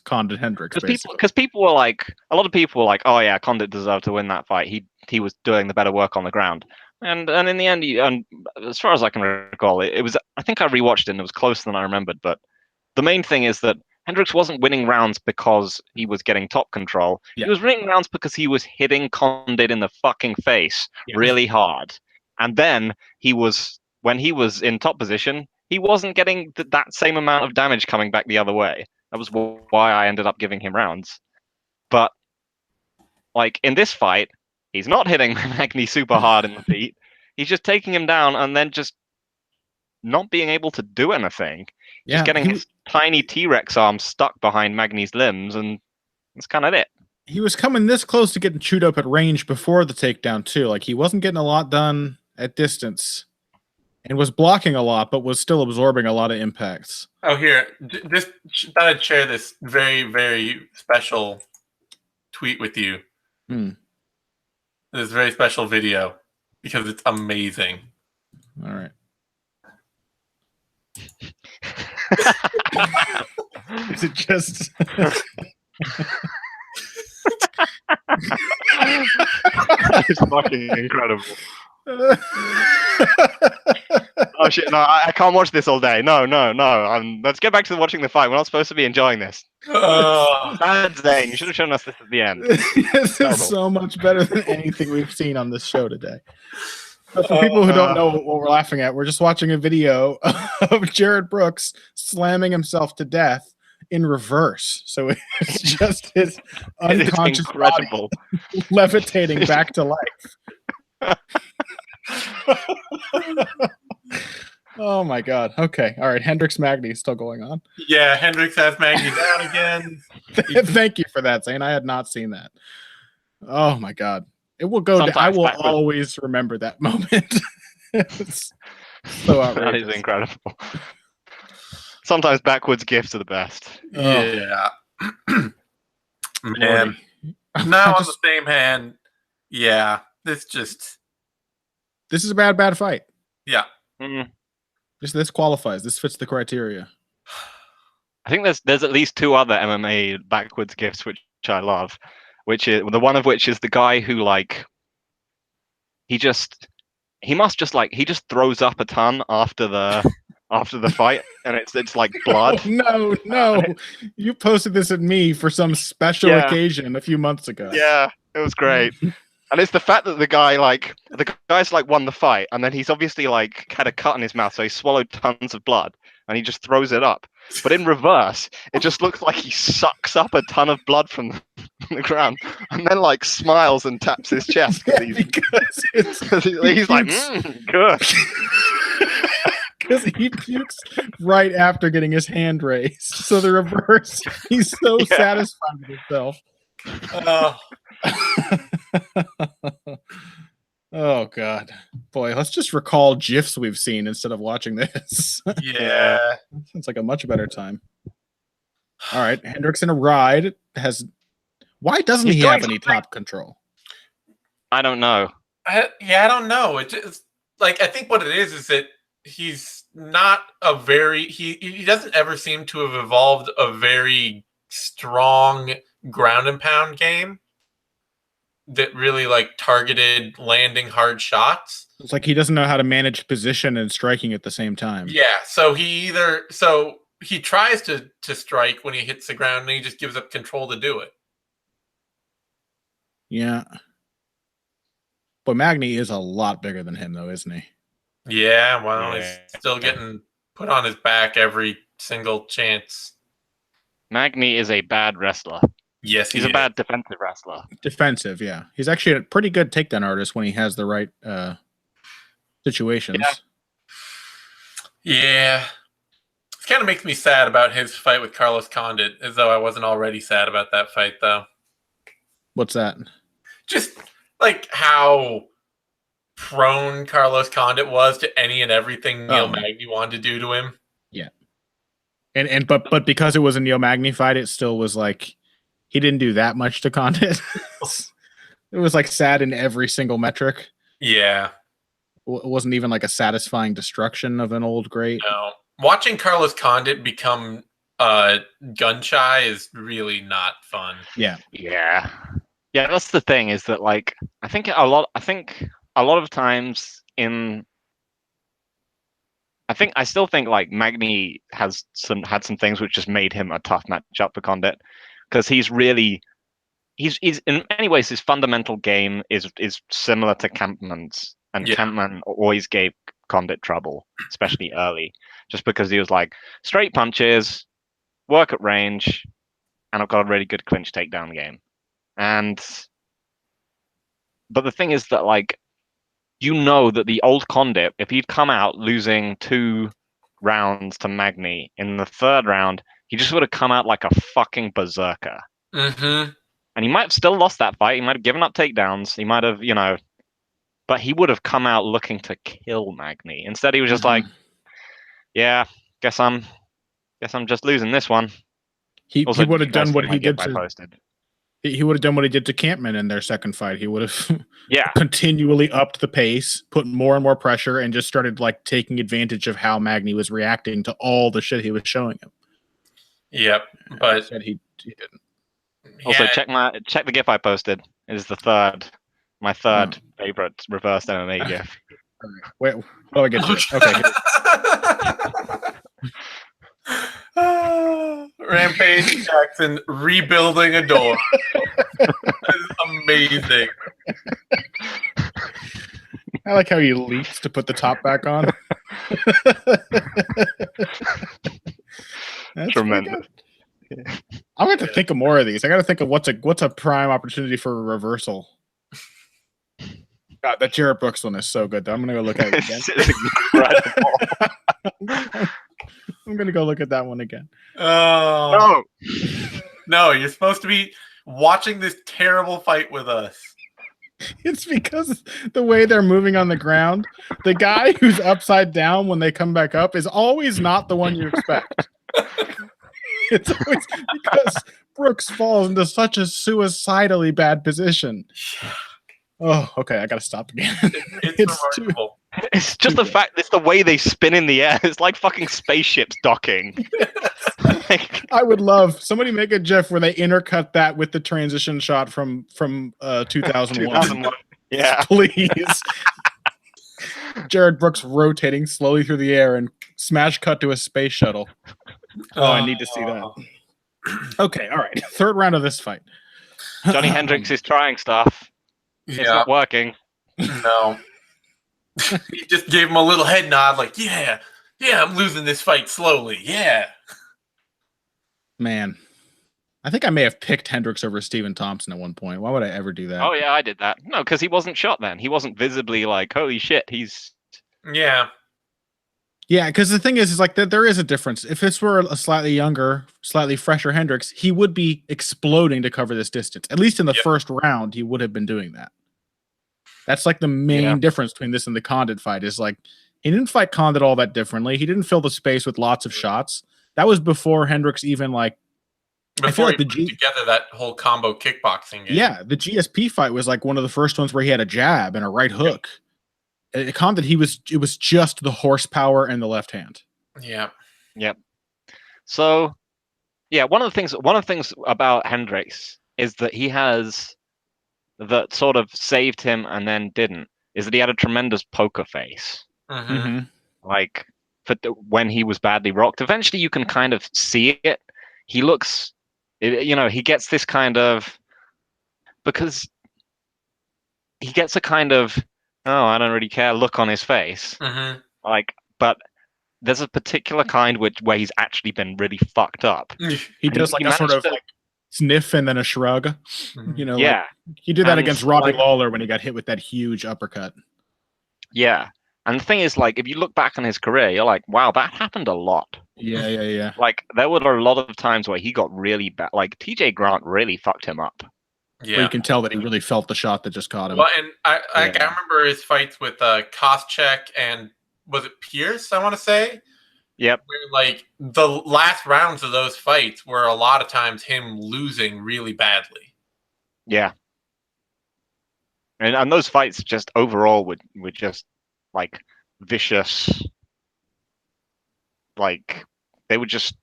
Condit Hendricks. Because people were like, a lot of people were like, oh yeah, Condit deserved to win that fight. He was doing the better work on the ground. And in the end, as far as I can recall, it was, I think I rewatched it and it was closer than I remembered. But the main thing is that Hendricks wasn't winning rounds because he was getting top control. Yeah. He was winning rounds because he was hitting Condit in the fucking face really hard. And then when he was in top position, he wasn't getting that same amount of damage coming back the other way. That was why I ended up giving him rounds. But like in this fight, he's not hitting Magny super hard in the feet. He's just taking him down and then just not being able to do anything. Yeah, just getting his tiny T-Rex arm stuck behind Magny's limbs, and that's kind of it. He was coming this close to getting chewed up at range before the takedown too. Like he wasn't getting a lot done at distance, and was blocking a lot, but was still absorbing a lot of impacts. Oh, here, thought I'd share this very, very special tweet with you. This very special video because it's amazing. All right. Is it just? It's fucking incredible. Oh shit! No, I can't watch this all day. No. Let's get back to watching the fight. We're not supposed to be enjoying this. Bad Zane. You should have shown us this at the end. This is so much better than anything we've seen on this show today. But for people who don't know what we're laughing at, we're just watching a video of Jared Brooks slamming himself to death in reverse. So it's just his unconscious body levitating back to life. Oh my god. Okay. All right. Hendricks Magny is still going on. Yeah, Hendricks has Magny down again. Thank you for that, Zane. I had not seen that. Oh my god. It will go. I will always remember that moment. It's so outrageous. That is incredible. Sometimes backwards gifts are the best. Yeah. Man. Now on the same hand. Yeah. This is a bad fight. Yeah. This qualifies. This fits the criteria. I think there's at least two other MMA backwards gifts which I love. Which is the one of which is the guy who like he just throws up a ton after the fight and it's like blood. Oh, no. You posted this at me for some special occasion a few months ago. Yeah, it was great. And it's the fact that the guy's like won the fight and then he's obviously like had a cut in his mouth, so he swallowed tons of blood and he just throws it up. But in reverse, it just looks like he sucks up a ton of blood from the ground and then like smiles and taps his chest because he's like, good. Because he pukes right after getting his hand raised. So the reverse, he's so satisfied with himself. Oh god, boy, let's just recall GIFs we've seen instead of watching this. Yeah, sounds like a much better time. All right, Hendricks in a ride has. Why doesn't he have any top control? I don't know. I don't know. It just like I think what it is that he's not a very he doesn't ever seem to have evolved a very strong ground and pound game that really like targeted landing hard shots. It's like he doesn't know how to manage position and striking at the same time. Yeah, so he tries to strike when he hits the ground and he just gives up control to do it. Yeah. But Magny is a lot bigger than him though, isn't he? Yeah, well, he's still getting put on his back every single chance. Magny is a bad wrestler. Yes, he's a bad defensive wrestler. Defensive, yeah. He's actually a pretty good takedown artist when he has the right situations. Yeah. It kind of makes me sad about his fight with Carlos Condit, as though I wasn't already sad about that fight, though. What's that? Just like how prone Carlos Condit was to any and everything Neil Magny wanted to do to him. Yeah. But because it was a Neil Magny fight, it still was like he didn't do that much to Condit. It was like sad in every single metric. Yeah. It wasn't even like a satisfying destruction of an old great. No. Watching Carlos Condit become gun shy is really not fun. Yeah. Yeah. Yeah, that's the thing, is that like I think a lot of times I still think like Magny had some things which just made him a tough matchup for Condit, because he's in many ways his fundamental game is similar to Campman's, and Campman always gave Condit trouble, especially early, just because he was like straight punches, work at range, and I've got a really good clinch takedown game. But the thing is that like that the old Condit, if he'd come out losing 2 rounds to Magny, in the 3rd round, he just would have come out like a fucking berserker. Mm-hmm. And he might have still lost that fight. He might have given up takedowns. He might have, but he would have come out looking to kill Magny. Instead, he was just like, yeah, guess I'm just losing this one. He would have done what he did to. He would have done what he did to Campman in their 2nd fight. He would have yeah continually upped the pace, put more and more pressure, and just started like taking advantage of how Magny was reacting to all the shit he was showing him. Yep, but said he didn't. Also, check the GIF I posted. It is my third favorite reverse MMA GIF. Wait, what do I get to? Okay. Rampage Jackson rebuilding a door. That is amazing. I like how he leaps to put the top back on. That's tremendous. I'm going to think of more of these. I got to think of what's a prime opportunity for a reversal. God, that Jarrett Brooks one is so good, though. I'm going to go look at it again. Incredible. I'm going to go look at that one again. Oh. No, you're supposed to be watching this terrible fight with us. It's because the way they're moving on the ground, the guy who's upside down when they come back up is always not the one you expect. It's always because Brooks falls into such a suicidally bad position. Oh, okay. I got to stop again. It's just the fact it's the way they spin in the air. It's like fucking spaceships docking. I would love somebody make a GIF where they intercut that with the transition shot from 2001. Yeah, please. Jared Brooks rotating slowly through the air and smash cut to a space shuttle. Oh, I need to see that. Okay, all right. 3rd round of this fight. Johny Hendricks is trying stuff. It's not working. No. He just gave him a little head nod like, yeah, I'm losing this fight slowly. Yeah. Man, I think I may have picked Hendricks over Stephen Thompson at one point. Why would I ever do that? Oh, yeah, I did that. No, because he wasn't shot then. He wasn't visibly like, holy shit, he's... Yeah. Yeah, because the thing is like there is a difference. If this were a slightly younger, slightly fresher Hendricks, he would be exploding to cover this distance. At least in the 1st round, he would have been doing that. That's like the main difference between this and the Condit fight is like he didn't fight Condit all that differently. He didn't fill the space with lots of shots. That was before Hendricks even like before he put together that whole combo kickboxing game. Yeah, the GSP fight was like one of the first ones where he had a jab and a right hook. Condit, it was just the horsepower and the left hand. Yeah. Yep. So, yeah, one of the things about Hendricks is that he has that sort of saved him and then didn't, is that he had a tremendous poker face. Mm-hmm. Like when he was badly rocked. Eventually, you can kind of see it. He looks, he gets this kind of, because he gets a kind of, oh, I don't really care look on his face. Mm-hmm. Like, but there's a particular kind where he's actually been really fucked up. He does like a sort of like sniff and then a shrug. Mm-hmm. Like, he did that against Robbie Lawler when he got hit with that huge uppercut. Yeah. And the thing is, like, if you look back on his career, you're like, wow, that happened a lot. Yeah. Like, there were a lot of times where he got really bad. Like, TJ Grant really fucked him up. Yeah. Where you can tell that he really felt the shot that just caught him. Well, and I remember his fights with Koscheck and was it Pierce, I want to say? Yep. Where, like, the last rounds of those fights were a lot of times him losing really badly. Yeah. And those fights just overall were just, like, vicious. Like, they were just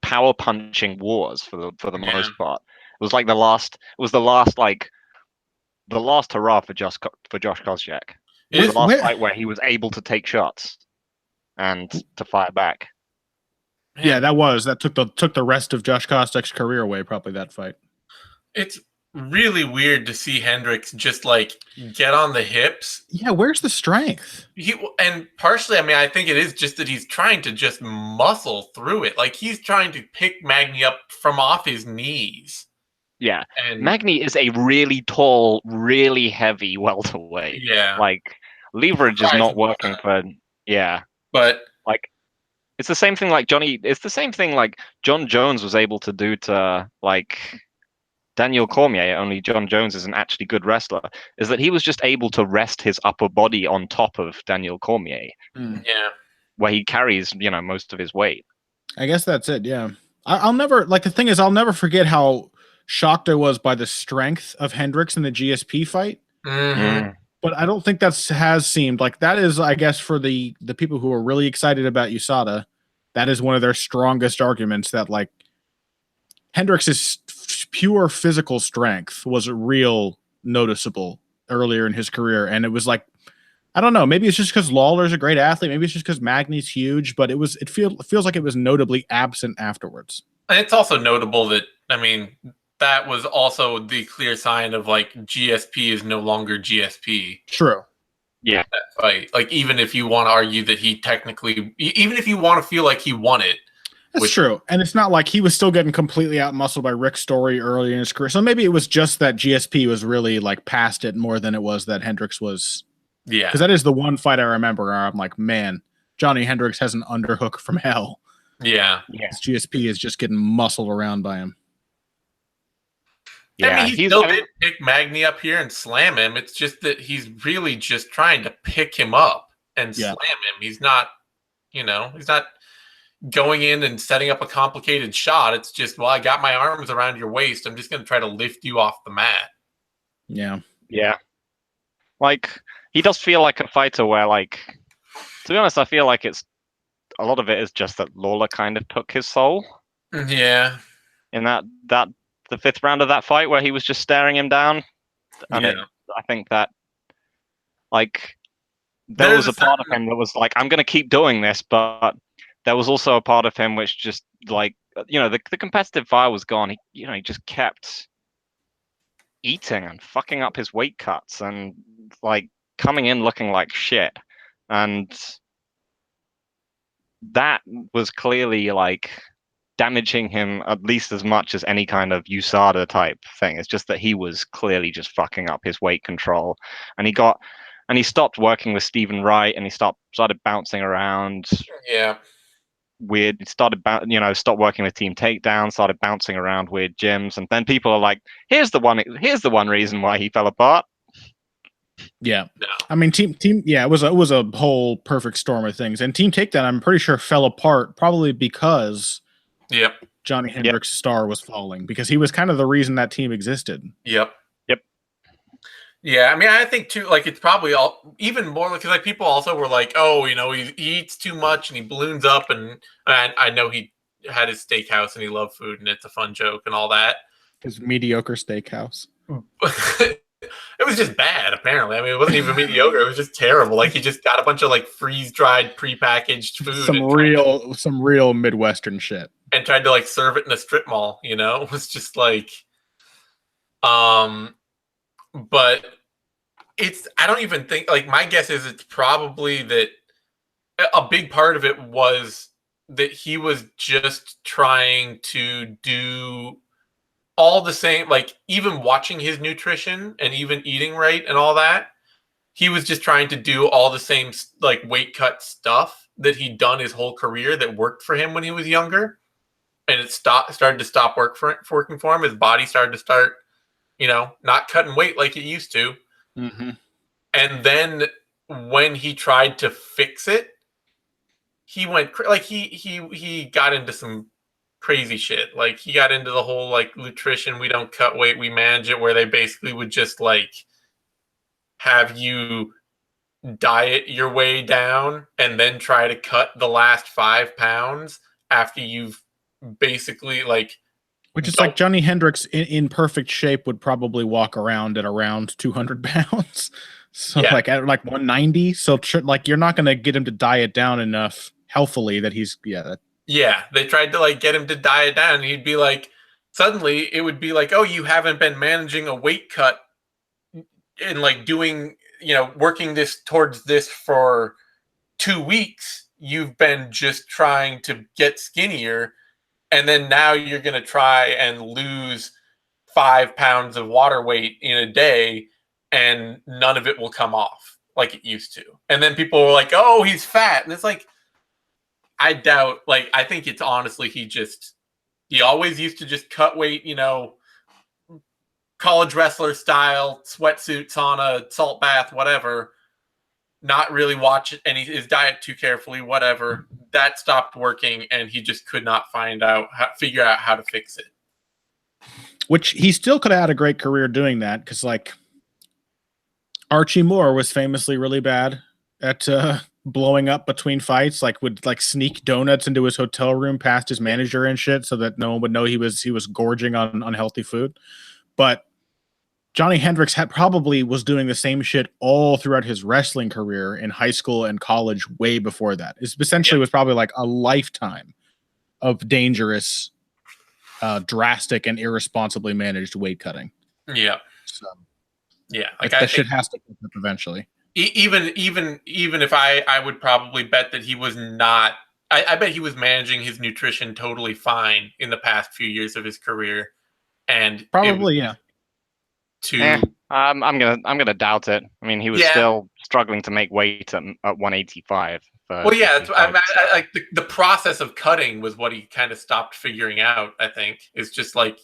power punching wars for the most part. It was like the last hurrah for Josh Koscheck. It was the last fight where he was able to take shots and to fire back. Yeah, that took the rest of Josh Koscheck's career away, probably, that fight. It's really weird to see Hendricks just, like, get on the hips. Yeah, where's the strength? And partially, I mean, I think it is just that he's trying to just muscle through it. Like, he's trying to pick Magny up from off his knees. Yeah, and Magny is a really tall, really heavy welterweight. Yeah. Like, leverage is not working for... Yeah. But... Like, it's the same thing like Johny... It's the same thing like John Jones was able to do to, like... Daniel Cormier, only John Jones is an actually good wrestler, is that he was just able to rest his upper body on top of Daniel Cormier. Yeah. Where he carries, most of his weight. I guess that's it, yeah. I'll never, like, the thing is, I'll never forget how shocked I was by the strength of Hendricks in the GSP fight. Mm-hmm. But I don't think has seemed, like, that is, I guess, for the people who are really excited about USADA, that is one of their strongest arguments, that, like, Hendricks' pure physical strength was real noticeable earlier in his career. And it was like, I don't know, maybe it's just because Lawler's a great athlete. Maybe it's just because Magny's huge, but it feels like it was notably absent afterwards. And it's also notable that, I mean, that was also the clear sign of, like, GSP is no longer GSP. True. Yeah. That fight. Like, even if you want to argue that he technically, even if you want to feel like he won it. That's true. And it's not like he was still getting completely out-muscled by Rick Story early in his career. So maybe it was just that GSP was really, like, past it more than it was that Hendricks was. Yeah. Because that is the one fight I remember where I'm like, man, Johnny Hendricks has an underhook from hell. Yeah. GSP is just getting muscled around by him. Yeah, I mean, he still did pick Magny up here and slam him. It's just that he's really just trying to pick him up and slam him. He's not, he's not going in and setting up a complicated shot. It's just, well, I got my arms around your waist. I'm just going to try to lift you off the mat. Yeah. Yeah. Like, he does feel like a fighter where, like, to be honest, I feel like a lot of it is just that Lawler kind of took his soul. Yeah. In the fifth round of that fight where he was just staring him down. And I think that, like, there was a part of him that was like, I'm going to keep doing this, but there was also a part of him which just, like, the competitive fire was gone. He just kept eating and fucking up his weight cuts and, like, coming in looking like shit. And that was clearly, like, damaging him at least as much as any kind of USADA type thing. It's just that he was clearly just fucking up his weight control, and he stopped working with Stephen Wright, and he started bouncing around. Yeah. Weird. He started, stopped working with Team Takedown, started bouncing around weird gyms, and then people are like, "Here's the one reason why he fell apart." Yeah. No. I mean, team. Yeah, it was a whole perfect storm of things, and Team Takedown, I'm pretty sure, fell apart probably because. Yep. Johnny Hendricks' star was falling, because he was kind of the reason that team existed. Yep. Yeah, I mean, I think too, like, it's probably even more because, like, people also were like, oh, he eats too much and he balloons up, and I know he had his steakhouse and he loved food and it's a fun joke and all that. His mediocre steakhouse. It was just bad, apparently. I mean, it wasn't even mediocre. It was just terrible. Like, he just got a bunch of, like, freeze-dried, prepackaged food. Some real Midwestern shit. And tried to, like, serve it in a strip mall, It was just, like... But I don't even think... Like, my guess is it's probably that a big part of it was that he was just trying to do... all the same, like, even watching his nutrition and even eating right and all that, he was just trying to do all the same like weight cut stuff that he'd done his whole career that worked for him when he was younger, and it started to stop working for him. His body started to start, not cutting weight like it used to. Mm-hmm. And then when he tried to fix it, he went like he got into some crazy shit. Like he got into the whole like nutrition, we don't cut weight, we manage it, where they basically would just like have you diet your way down and then try to cut the last 5 pounds after you've basically like, which is like Johny Hendricks in perfect shape would probably walk around at around 200 pounds. So like at like 190. So like you're not going to get him to diet down enough healthily that he's they tried to like get him to diet down, and he'd be like, suddenly it would be like, oh, you haven't been managing a weight cut and like doing, working this towards this for 2 weeks. You've been just trying to get skinnier, and then now you're going to try and lose 5 pounds of water weight in a day, and none of it will come off like it used to. And then people were like, oh, he's fat. And it's like, I doubt, like, I think it's honestly, he always used to just cut weight, college wrestler style, sweatsuits on a salt bath, whatever, not really watch his diet too carefully, whatever. That stopped working, and he just could not figure out how to fix it. Which he still could have had a great career doing that, because like Archie Moore was famously really bad at blowing up between fights, like would like sneak donuts into his hotel room past his manager and shit so that no one would know he was gorging on unhealthy food. But Johny Hendricks probably was doing the same shit all throughout his wrestling career in high school and college way before that. It essentially was probably like a lifetime of dangerous, drastic, and irresponsibly managed weight cutting. Yeah. So, like that shit has to come up eventually. Even if I would probably bet that he was not. I bet he was managing his nutrition totally fine in the past few years of his career, and probably I'm gonna doubt it. I mean, he was still struggling to make weight at 185. Well, like the process of cutting was what he kind of stopped figuring out. I think it's just like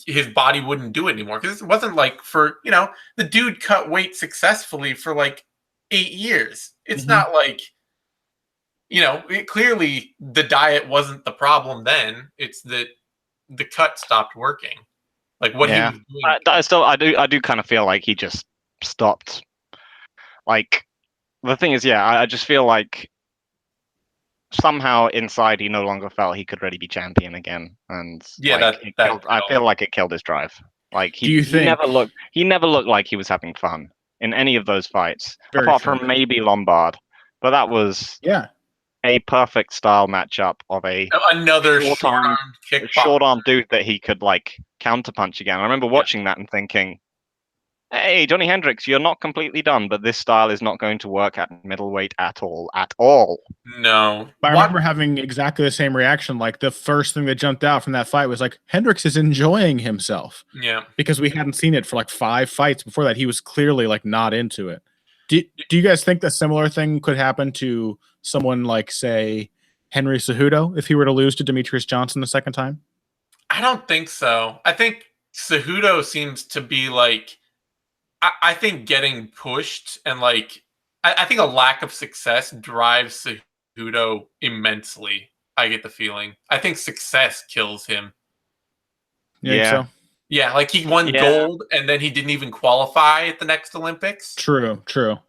his body wouldn't do it anymore, because it wasn't like for the dude cut weight successfully for like 8 years. It's not like clearly the diet wasn't the problem then. It's that the cut stopped working. Like what he was doing. I do kind of feel like he just stopped. Like the thing is, I just feel like somehow inside he no longer felt he could really be champion again, and I feel like it killed his drive. Like he never looked like he was having fun in any of those fights, apart from maybe Lombard. But that was a perfect style matchup of another short arm dude that he could like counterpunch again. I remember watching that and thinking, hey, Johny Hendricks, you're not completely done, but this style is not going to work at middleweight at all. No. But I remember having exactly the same reaction. Like the first thing that jumped out from that fight was like, Hendricks is enjoying himself. Yeah. Because we hadn't seen it for like 5 fights before that. He was clearly like not into it. Do you guys think that similar thing could happen to someone like, say, Henry Cejudo if he were to lose to Demetrius Johnson the second time? I don't think so. I think Cejudo seems to be like, I think getting pushed and like, I think a lack of success drives Cejudo immensely. I get the feeling. I think success kills him. So? Yeah, like he won gold and then he didn't even qualify at the next Olympics. True.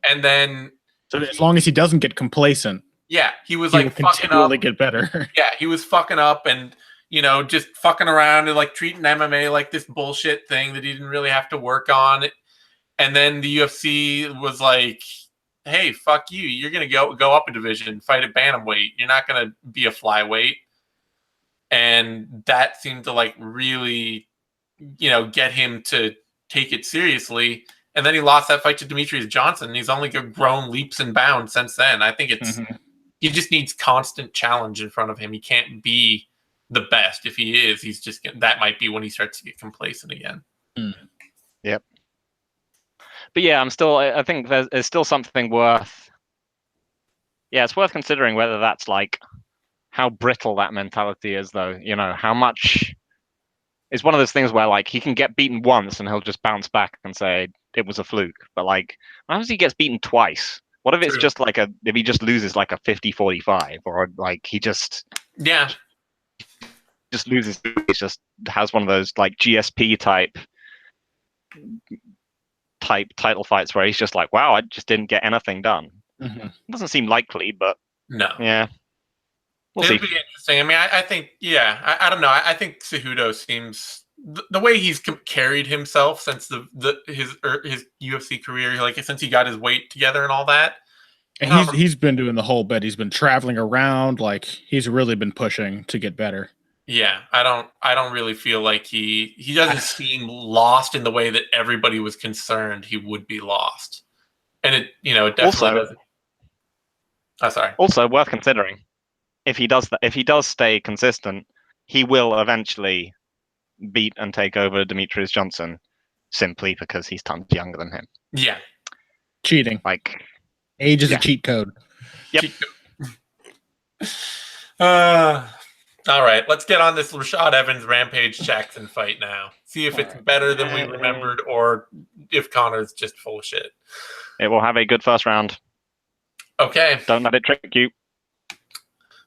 And then so as long as he doesn't get complacent, he was like fucking up. Get better. Yeah, he was fucking up and just fucking around and like treating MMA like this bullshit thing that he didn't really have to work on. And then the UFC was like, hey, fuck you. You're going to go up a division, fight at bantamweight. You're not going to be a flyweight. And that seemed to like really, get him to take it seriously. And then he lost that fight to Demetrius Johnson. He's only grown leaps and bounds since then. I think he just needs constant challenge in front of him. He can't be the best. If he is, that might be when he starts to get complacent again. Yep. But yeah, I think there's still something worth. Yeah, it's worth considering whether that's like how brittle that mentality is, though. How much. It's one of those things where like he can get beaten once and he'll just bounce back and say it was a fluke. But like, what happens if he gets beaten twice? What if it's just like if he just loses like a 50-45, or like he just loses, he just has one of those like GSP type title fights where he's just like, wow, I just didn't get anything done. Mm-hmm. It doesn't seem likely, but no, yeah, it'll be interesting. I mean, I think, I don't know. I think Cejudo seems the way he's carried himself since his UFC career, like since he got his weight together and all that. And he's been doing the whole bit. He's been traveling around, like he's really been pushing to get better. Yeah, I don't really feel like he doesn't seem lost in the way that everybody was concerned he would be lost. And it definitely doesn't. Oh, sorry. Also worth considering, if he does stay consistent, he will eventually beat and take over Demetrius Johnson simply because he's tons younger than him. Yeah. Cheating. Like age is a cheat code. Yep. All right, let's get on this Rashad Evans Rampage Jackson fight now. See if it's better than we remembered, or if Connor's just full of shit. It will have a good first round. Okay. Don't let it trick you.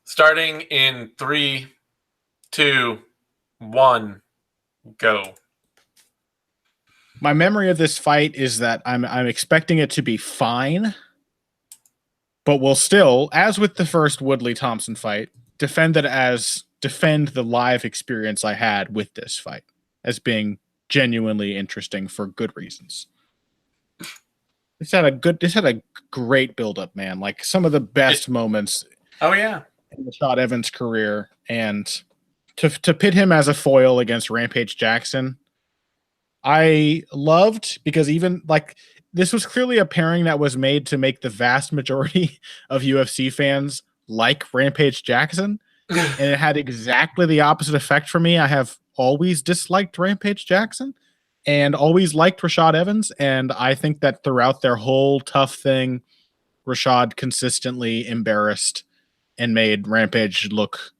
Starting in 3, 2, 1, go. My memory of this fight is that I'm expecting it to be fine, but we'll still, as with the first Woodley-Thompson fight, defend the live experience I had with this fight as being genuinely interesting for good reasons. This had a great build-up, man. Like some of the best moments. Oh yeah, in Rashad Evans' career, and to pit him as a foil against Rampage Jackson, I loved, because even like this was clearly a pairing that was made to make the vast majority of UFC fans like Rampage Jackson. And it had exactly the opposite effect for me. I have always disliked Rampage Jackson and always liked Rashad Evans. And I think that throughout their whole tough thing, Rashad consistently embarrassed and made Rampage look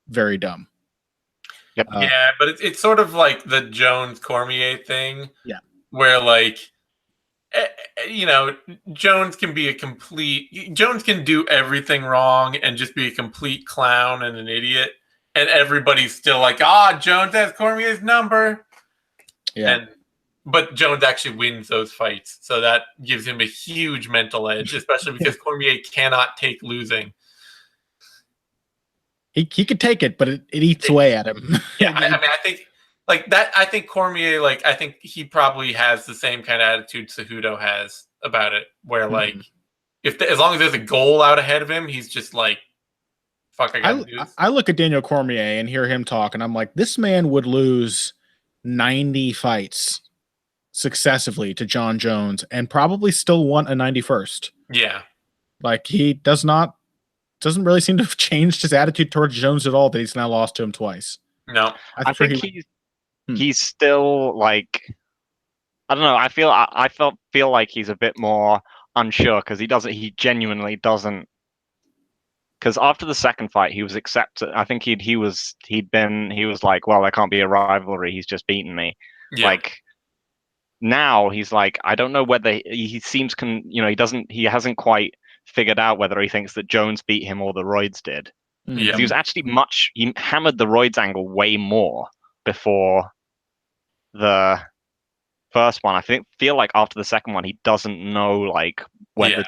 very dumb. Yep. Yeah, but it's sort of like the Jones-Cormier thing. Yeah. Where like, Jones can do everything wrong and just be a complete clown and an idiot, and everybody's still like, Jones has Cormier's number. Yeah. But Jones actually wins those fights, so that gives him a huge mental edge, especially because Cormier cannot take losing. He could take it, but it eats away at him. Yeah, I mean, I think like that. I think Cormier, like, I think he probably has the same kind of attitude Cejudo has about it, where like, as long as there's a goal out ahead of him, he's just like, fuck, I gotta do this. I look at Daniel Cormier and hear him talk, and I'm like, this man would lose 90 fights successively to John Jones and probably still want a 91st. Yeah. Like, he doesn't really seem to have changed his attitude towards Jones at all, that he's now lost to him twice. No. I think he's still like, I don't know. I feel like he's a bit more unsure because he genuinely doesn't. Because after the second fight, he was accepted. I think he was like, well, there can't be a rivalry. He's just beaten me. Yeah. Like now he's like, I don't know whether he seems he hasn't quite figured out whether he thinks that Jones beat him or the roids did. Yeah. He was actually he hammered the roids angle way more before the first one. I feel like after the second one, he doesn't know like whether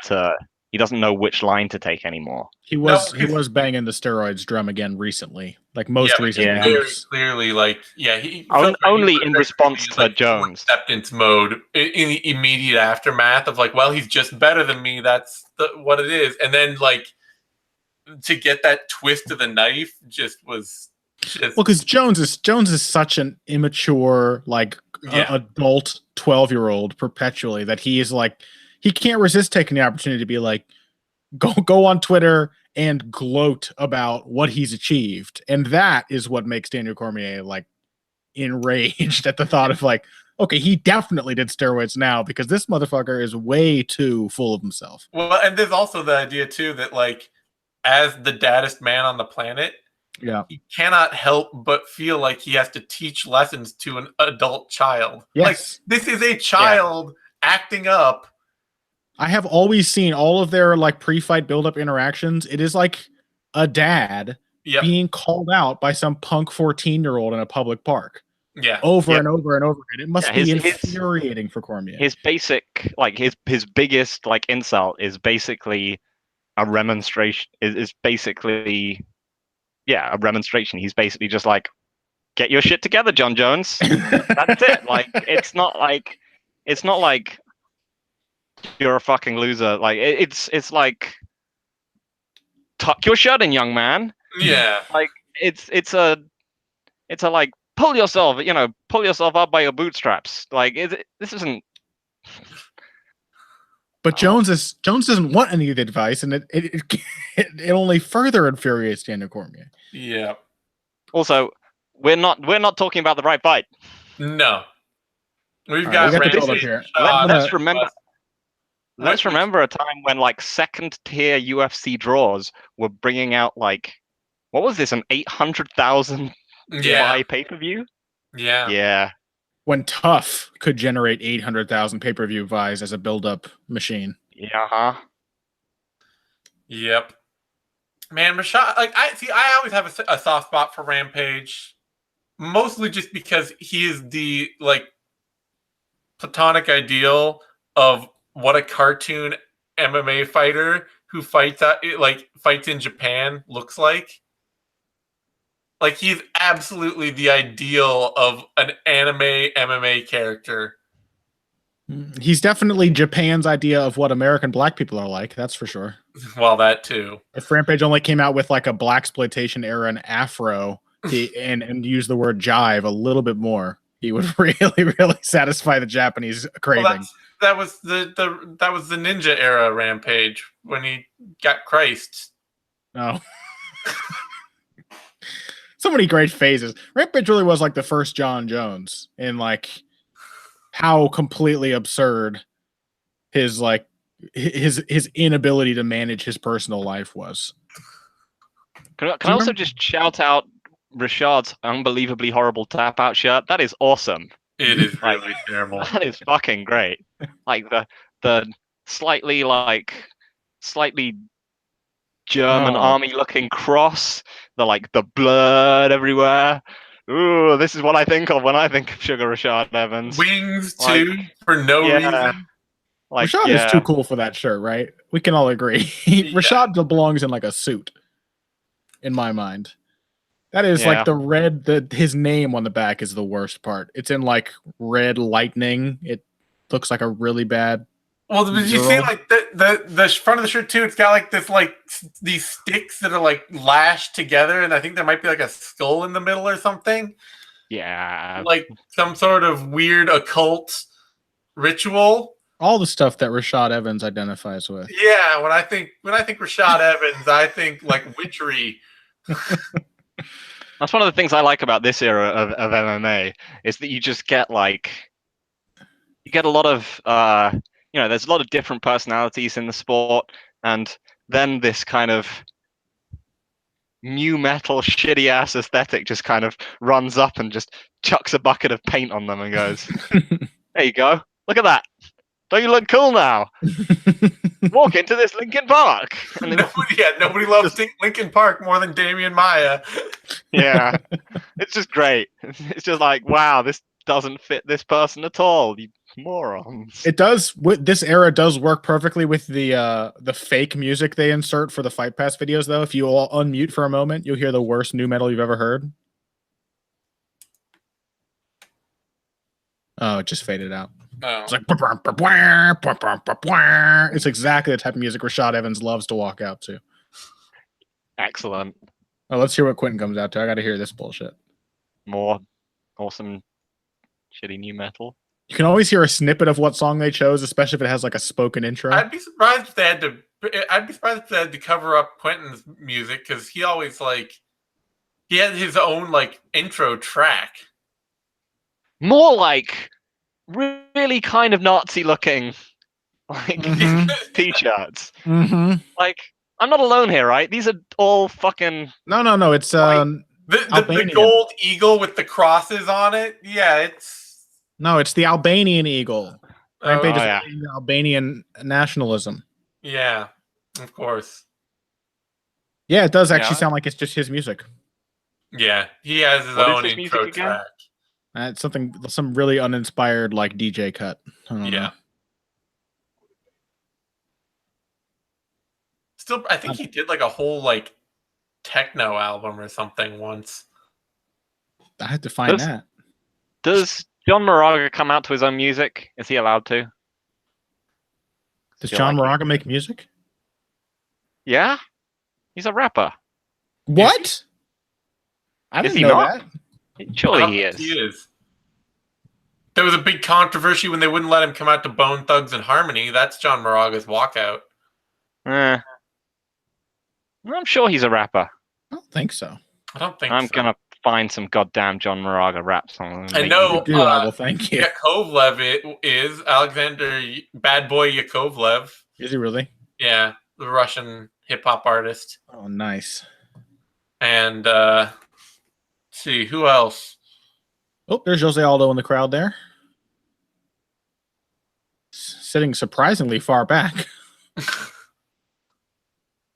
he doesn't know which line to take anymore. He was banging the steroids drum again recently, like most recently. Very clearly, like, he only in response to Jones. Acceptance mode in the immediate aftermath of like, well, he's just better than me. That's what it is. And then like to get that twist of the knife was just because Jones is such an immature, like adult 12-year-old perpetually that he is like, he can't resist taking the opportunity to be like, go on Twitter and gloat about what he's achieved. And that is what makes Daniel Cormier like enraged at the thought of like, okay, he definitely did steroids now because this motherfucker is way too full of himself. Well, and there's also the idea too that like, as the daddest man on the planet, he cannot help but feel like he has to teach lessons to an adult child. Yes. Like, this is a child acting up. I have always seen all of their like pre-fight build-up interactions. It is like a dad being called out by some punk 14-year-old in a public park. Yeah. Over and over and over again. It must be infuriating for Cormier. His basic, like his biggest like insult is basically a remonstration. Is basically, a remonstration. He's basically just like, get your shit together, John Jones. That's it. Like it's not like you're a fucking loser. Like it's like, tuck your shirt in, young man. Yeah. Like it's a like, pull yourself up by your bootstraps. Like this isn't. But Jones doesn't want any of the advice, and it only further infuriates Daniel Cormier. Yeah. Also, we're not talking about the right fight. No. We've got the build up here. Let's remember a time when like second tier UFC draws were bringing out like, what was this, an 800,000 buy pay-per-view? Yeah. When Tough could generate 800,000 pay-per-view buys as a build-up machine. Yeah. Yep. Man, Rashad, like I always have a soft spot for Rampage, mostly just because he is the like platonic ideal of what a cartoon MMA fighter who fights in Japan looks like. Like, he's absolutely the ideal of an anime MMA character. He's definitely Japan's idea of what American black people are like. That's for sure. Well, that too. If Rampage only came out with like a blaxploitation era and afro and use the word jive a little bit more, he would really satisfy the Japanese craving. Well, that was the ninja era Rampage when he got Christ. Oh. So many great phases. Rampage really was like the first John Jones in like how completely absurd his inability to manage his personal life was. Can I also just shout out Rashad's unbelievably horrible tap out shirt? That is awesome. It is really terrible. That is fucking great. Like the slightly German army looking cross, the blood everywhere. Ooh, this is what I think of when I think of Sugar Rashad Evans. Wings too, for no reason. Like, Rashad is too cool for that shirt, right? We can all agree. Rashad belongs in like a suit, in my mind. That is like the red. His name on the back is the worst part. It's in like red lightning. It looks like a really bad. Well, did you see like the front of the shirt too? It's got like this these sticks that are like lashed together, and I think there might be like a skull in the middle or something. Yeah, like some sort of weird occult ritual. All the stuff that Rashad Evans identifies with. Yeah, when I think Rashad Evans, I think like witchery. That's one of the things I like about this era of MMA is that you just get a lot of there's a lot of different personalities in the sport, and then this kind of new metal shitty ass aesthetic just kind of runs up and just chucks a bucket of paint on them and goes, there you go, look at that. Don't you look cool now? Walk into this Linkin Park. And nobody loves Linkin Park more than Damian Maya. Yeah, it's just great. It's just like, wow, this doesn't fit this person at all. You morons. It does. This era does work perfectly with the fake music they insert for the Fight Pass videos, though. If you all unmute for a moment, you'll hear the worst nu metal you've ever heard. Oh, it just faded out. Oh. It's like it's exactly the type of music Rashad Evans loves to walk out to. Excellent. Oh, let's hear what Quentin comes out to. I got to hear this bullshit. More awesome, shitty new metal. You can always hear a snippet of what song they chose, especially if it has like a spoken intro. I'd be surprised if they had to cover up Quentin's music, because he always he had his own intro track. More like really kind of Nazi looking like t-shirts. Like, I'm not alone here, right? These are all fucking no. It's the gold eagle with the crosses on it. Yeah, it's the Albanian eagle. Rampage is Albanian nationalism. Yeah, of course. Yeah, it does actually sound like it's just his music. Yeah, he has his own intro track. It's some really uninspired like DJ cut. I don't know. Still, I think he did like a whole like techno album or something once. I had to find that. Does John Moraga come out to his own music? Is he allowed to? Does John Moraga make music? Yeah, he's a rapper. What? I didn't know that. Surely he is. He is. There was a big controversy when they wouldn't let him come out to Bone Thugs and Harmony. That's John Moraga's walkout. I'm sure he's a rapper. I don't think so. I don't think I'm gonna find some goddamn John Moraga rap song. I know. I will thank you. Yakovlev is Alexander Bad Boy Yakovlev. Is he really? Yeah, the Russian hip hop artist. Oh, nice. And let's see who else. Oh, there's Jose Aldo in the crowd there, sitting surprisingly far back.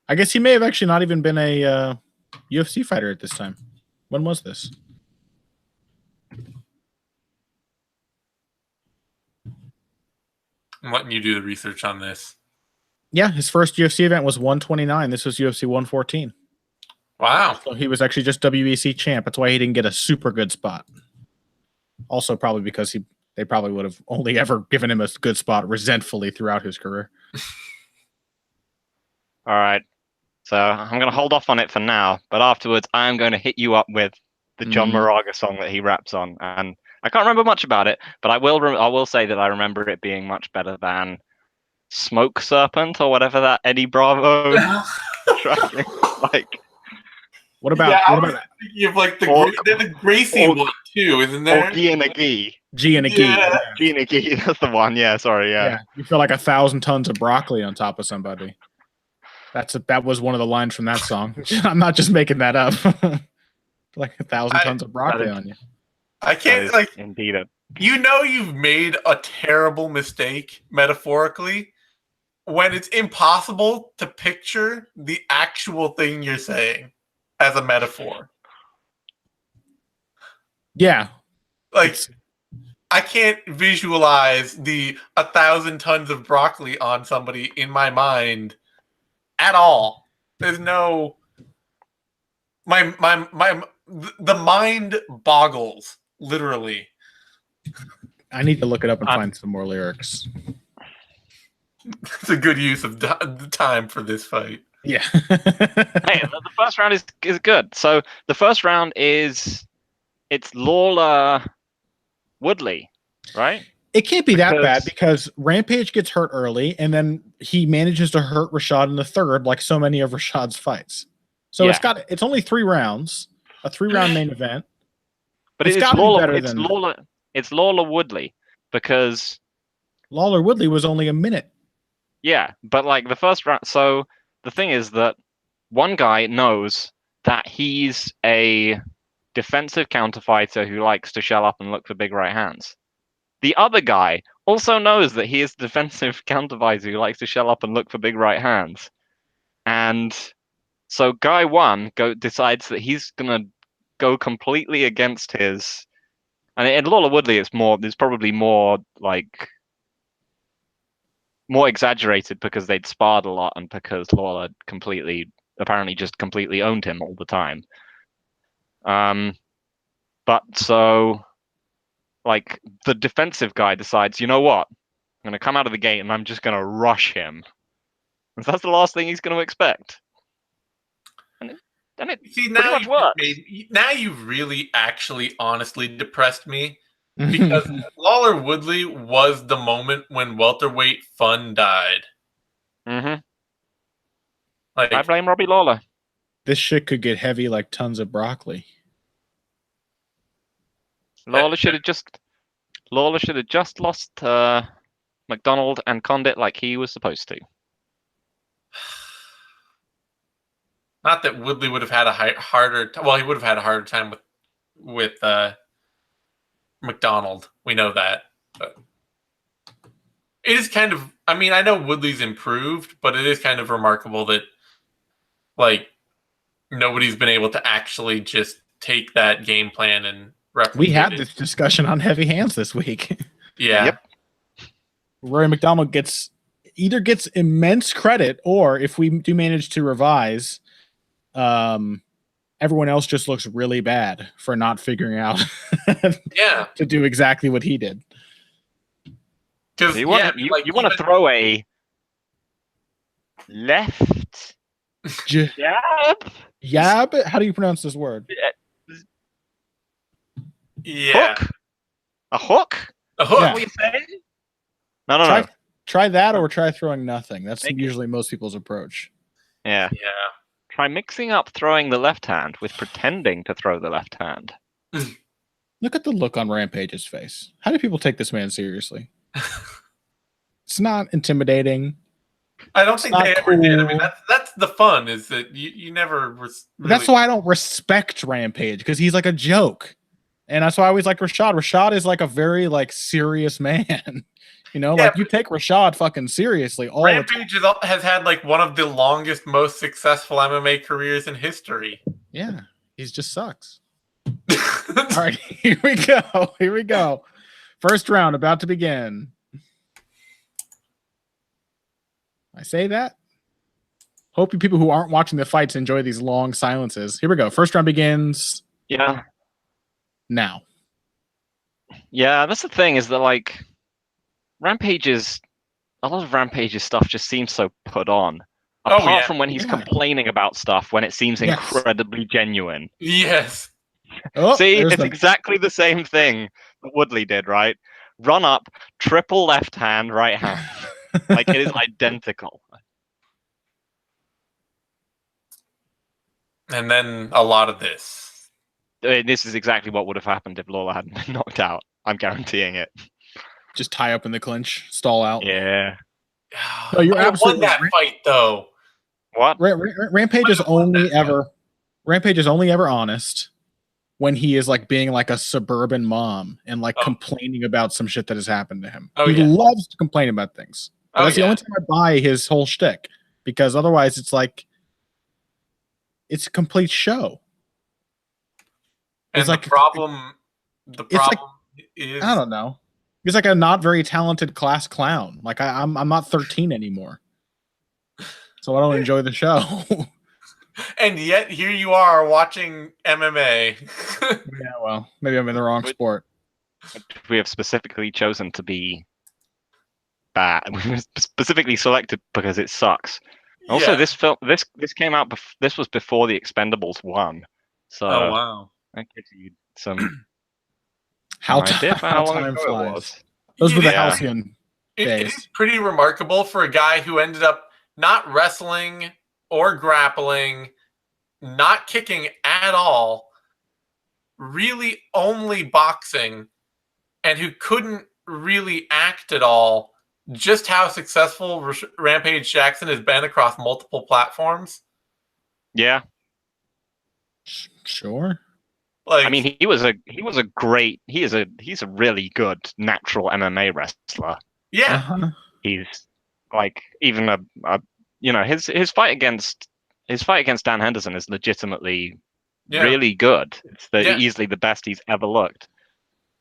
I guess he may have actually not even been a UFC fighter at this time. When was this? I'm letting you do the research on this. Yeah, his first UFC event was 129. This was UFC 114. Wow. So he was actually just WEC champ. That's why he didn't get a super good spot. Also, probably because they probably would have only ever given him a good spot resentfully throughout his career. All right. So I'm going to hold off on it for now, but afterwards I'm going to hit you up with the John Moraga song that he raps on, and I can't remember much about it, but I will say that I remember it being much better than Smoke Serpent or whatever that Eddie Bravo track is. Like, what about that? You have like the Gracie one too, isn't there? Or G and a Gee. G and a Gee. Yeah. G and a Gee. That's the one. Yeah. Sorry. Yeah. You feel like 1,000 tons of broccoli on top of somebody. That was one of the lines from that song. I'm not just making that up. Like 1,000 tons of broccoli on you. I can't indeed it. You know you've made a terrible mistake metaphorically when it's impossible to picture the actual thing you're saying as a metaphor. Yeah. Like I can't visualize the 1,000 tons of broccoli on somebody in my mind at all. There's no the mind boggles literally. I need to look it up and find some more lyrics. It's a good use of the time for this fight. Yeah. Hey, the first round is good. So the first round it's Lawler Woodley, right? It can't be that bad because Rampage gets hurt early and then he manages to hurt Rashad in the third, like so many of Rashad's fights. So it's only 3 rounds, a 3-round main event. But it's Lawler Woodley because Lawler Woodley was only a minute. Yeah, but like the first round. So the thing is that one guy knows that he's a defensive counterfighter who likes to shell up and look for big right hands. The other guy also knows that he is a defensive counterfighter who likes to shell up and look for big right hands. And so guy one decides that he's gonna go completely against his. And in Lawler Woodley, it's probably more exaggerated because they'd sparred a lot and because Lawler apparently just completely owned him all the time. But so like the defensive guy decides, you know what? I'm gonna come out of the gate and I'm just gonna rush him. And that's the last thing he's gonna expect. And it pretty much works. Now you've really actually honestly depressed me because Lawler Woodley was the moment when welterweight fun died. Mm-hmm. Like, I blame Robbie Lawler. This shit could get heavy like tons of broccoli. Lawler should have just Lawler should have just lost McDonald and Condit like he was supposed to. Not that Woodley would have had a harder. Well, he would have had a harder time with McDonald. We know that, but it is kind of. I mean, I know Woodley's improved, but it is kind of remarkable that like nobody's been able to actually just take that game plan and replicate We had it. this discussion on heavy hands this week. Yeah. Yep. Rory McDonald either gets immense credit, or if we do manage to revise, everyone else just looks really bad for not figuring out to do exactly what he did. So you want to throw a left jab? How do you pronounce this word? Yeah. Hook? A hook? A hook? What are you saying? No. Try that, or try throwing nothing. That's usually most people's approach. Yeah. Try mixing up throwing the left hand with pretending to throw the left hand. Look at the look on Rampage's face. How do people take this man seriously? It's not intimidating. I don't think they ever did. I mean, that's the fun, is that you never really... That's why I don't respect Rampage, because he's like a joke. And that's why I always like Rashad. Rashad is like a very like serious man. You know, like you take Rashad fucking seriously all the time. Rampage has had like one of the longest, most successful MMA careers in history. Yeah, he just sucks. All right, here we go. Here we go. First round about to begin. I say that. Hope you people who aren't watching the fights enjoy these long silences. Here we go. First round begins. Yeah. Now. Yeah, that's the thing, is that like a lot of Rampage's stuff just seems so put on. Apart from when he's complaining about stuff, when it seems incredibly genuine. Yes. Oh, see, it's exactly the same thing that Woodley did, right? Run up, triple left hand, right hand. Like, it is identical. And then a lot of this. This is exactly what would have happened if Lawler hadn't been knocked out. I'm guaranteeing it. Just tie up in the clinch, stall out. Yeah. No, you're absolutely won that fight, though. What? Rampage is only ever honest when he is like being like a suburban mom and like complaining about some shit that has happened to him. He loves to complain about things. But that's the only time I buy his whole shtick, because otherwise it's like it's a complete show. And it's like the problem is, I don't know. He's like a not very talented class clown. Like I'm not 13 anymore, so I don't enjoy the show. And yet here you are watching MMA. Yeah, well, maybe I'm in the wrong sport. We have specifically chosen to be bad. We were specifically selected because it sucks. Also, this came out. This was before the Expendables 1. So wow, that gives you some. How time flies. Those were the halcyon days. It is pretty remarkable for a guy who ended up not wrestling or grappling, not kicking at all, really only boxing, and who couldn't really act at all. Just how successful Rampage Jackson has been across multiple platforms. Yeah. Sure. Like, I mean, he's a really good natural MMA wrestler. Yeah. He's like, even his fight against Dan Henderson is legitimately really good. It's easily the best he's ever looked.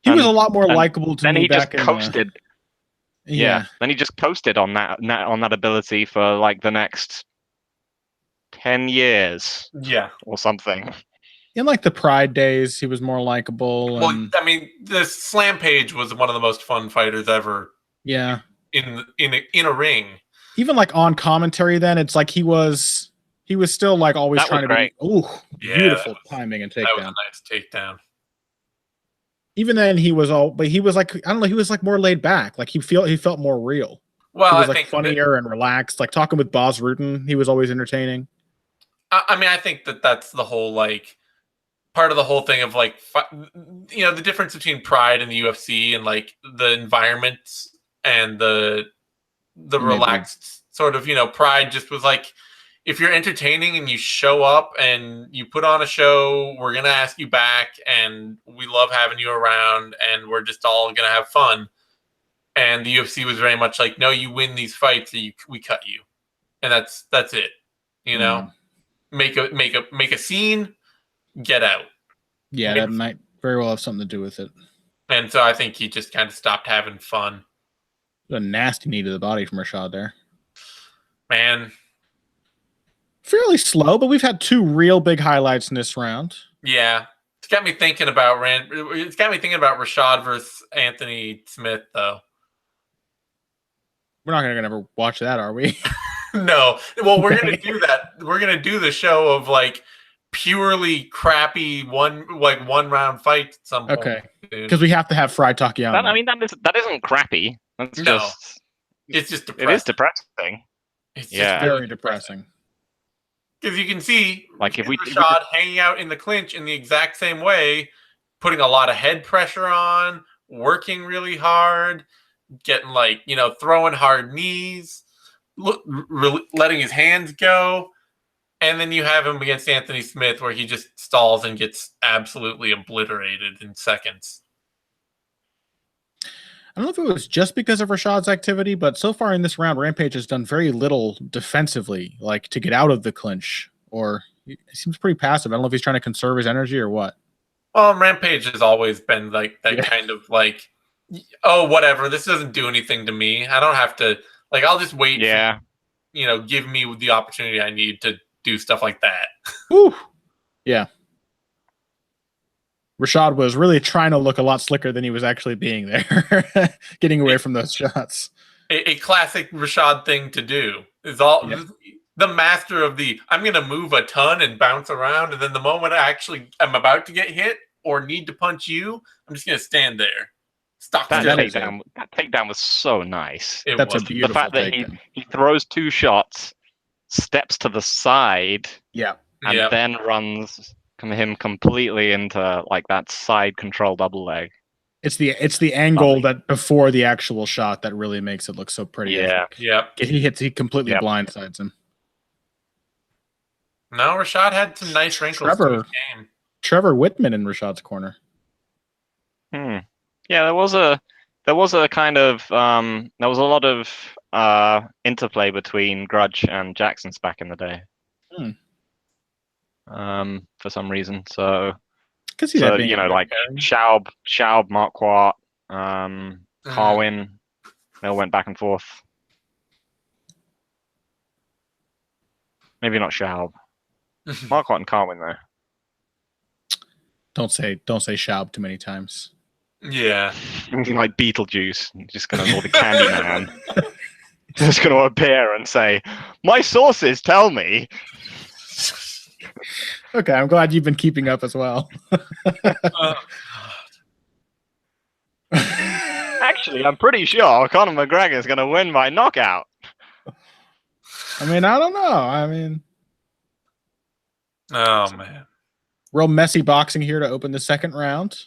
He was a lot more likable to me. Then he back just coasted. Then he just coasted on that ability for like the next 10 years. Yeah. Or something. In like the Pride days, he was more likable. Well, I mean, the Slam Page was one of the most fun fighters ever. Yeah. In a ring. Even like on commentary, then it's like he was still like always trying to be beautiful timing and takedown. That was a nice takedown. Even then, he was like, I don't know, he was like more laid back. Like he felt more real. Well, he was like funnier and relaxed. Like talking with Bas Rutten, he was always entertaining. I mean, I think that's the whole like part of the whole thing of like, the difference between Pride and the UFC and like the environments and the relaxed sort of, Pride just was like, if you're entertaining and you show up and you put on a show, we're going to ask you back and we love having you around and we're just all going to have fun. And the UFC was very much like, no, you win these fights, we cut you. And that's it. Make a scene, get out. Yeah, that might very well have something to do with it. And so I think he just kind of stopped having fun. A nasty knee to the body from Rashad there. Man. Fairly slow, but we've had 2 real big highlights in this round. Yeah. It's got me thinking about Rashad versus Anthony Smith, though. We're not going to ever watch that, are we? No. Well, we're going to do that. We're going to do the show of like purely crappy one round fights at some point. Okay. Because we have to have Fried Takiana. That isn't crappy. That's it's just depressing. It is depressing. It's just very depressing. Because you can see, like, if Rashad hanging out in the clinch in the exact same way, putting a lot of head pressure on, working really hard, getting throwing hard knees, letting his hands go, and then you have him against Anthony Smith where he just stalls and gets absolutely obliterated in seconds. I don't know if it was just because of Rashad's activity, but so far in this round, Rampage has done very little defensively, like to get out of the clinch, or he seems pretty passive. I don't know if he's trying to conserve his energy or what. Well, Rampage has always been like that kind of like, oh, whatever, this doesn't do anything to me. I don't have to, I'll just wait. Yeah. For, give me the opportunity I need to do stuff like that. Woo. Yeah. Rashad was really trying to look a lot slicker than he was actually being there, getting away from those shots. A classic Rashad thing to do is the master of I'm going to move a ton and bounce around, and then the moment I'm about to get hit or need to punch you, I'm just going to stand there. That takedown was so nice. That's a beautiful the fact that he throws 2 shots, steps to the side, and then runs him completely into like that side control double leg. It's the angle that before the actual shot that really makes it look so pretty. Yeah. He completely blindsides him. No, Rashad had some nice wrinkles to his game. Trevor Whitman in Rashad's corner. Yeah, there was a kind of there was a lot of interplay between Grudge and Jackson's back in the day. For some reason. So like Schaub, Marquardt, Carwin, they all went back and forth. Maybe not Schaub. Marquardt and Carwin though. Don't say Schaub too many times. Yeah. Like Beetlejuice. Just gonna call the Candyman. Just gonna appear and say, "My sources tell me." Okay, I'm glad you've been keeping up as well. Actually, I'm pretty sure Conor McGregor is going to win by knockout. I don't know. Oh, man. Real messy boxing here to open the second round.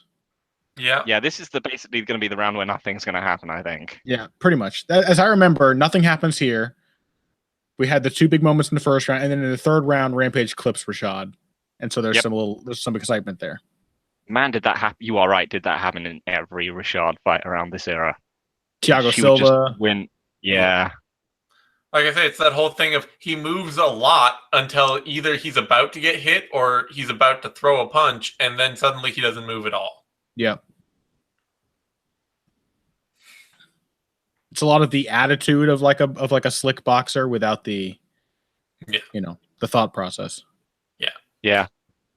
Yeah. Yeah, this is basically going to be the round where nothing's going to happen, I think. Yeah, pretty much. As I remember, nothing happens here. We had the 2 big moments in the first round, and then in the third round, Rampage clips Rashad. And so there's some excitement there. Man, did that happen? You are right. Did that happen in every Rashad fight around this era? Thiago Silva win. Yeah. Like I say, it's that whole thing of he moves a lot until either he's about to get hit or he's about to throw a punch, and then suddenly he doesn't move at all. Yeah. It's a lot of the attitude of like a slick boxer without the the thought process. Yeah.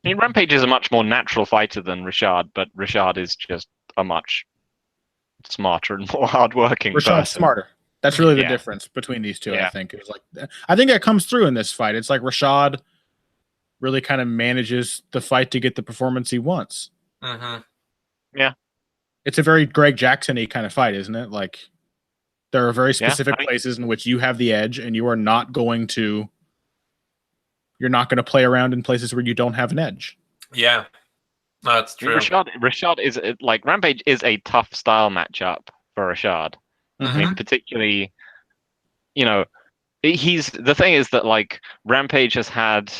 I mean, Rampage is a much more natural fighter than Rashad, but Rashad is just a much smarter and more hardworking Rashad's person. Smarter. That's really the difference between these two, I think. It was I think that comes through in this fight. It's like Rashad really kind of manages the fight to get the performance he wants. Mm-hmm. Yeah. It's a very Greg Jackson-y kind of fight, isn't it? Like, there are very specific places in which you have the edge, and you're not going to play around in places where you don't have an edge. Yeah. No, it's true. Rashad is like Rampage is a tough style matchup for Rashad. I mean, particularly, the thing is that like Rampage has had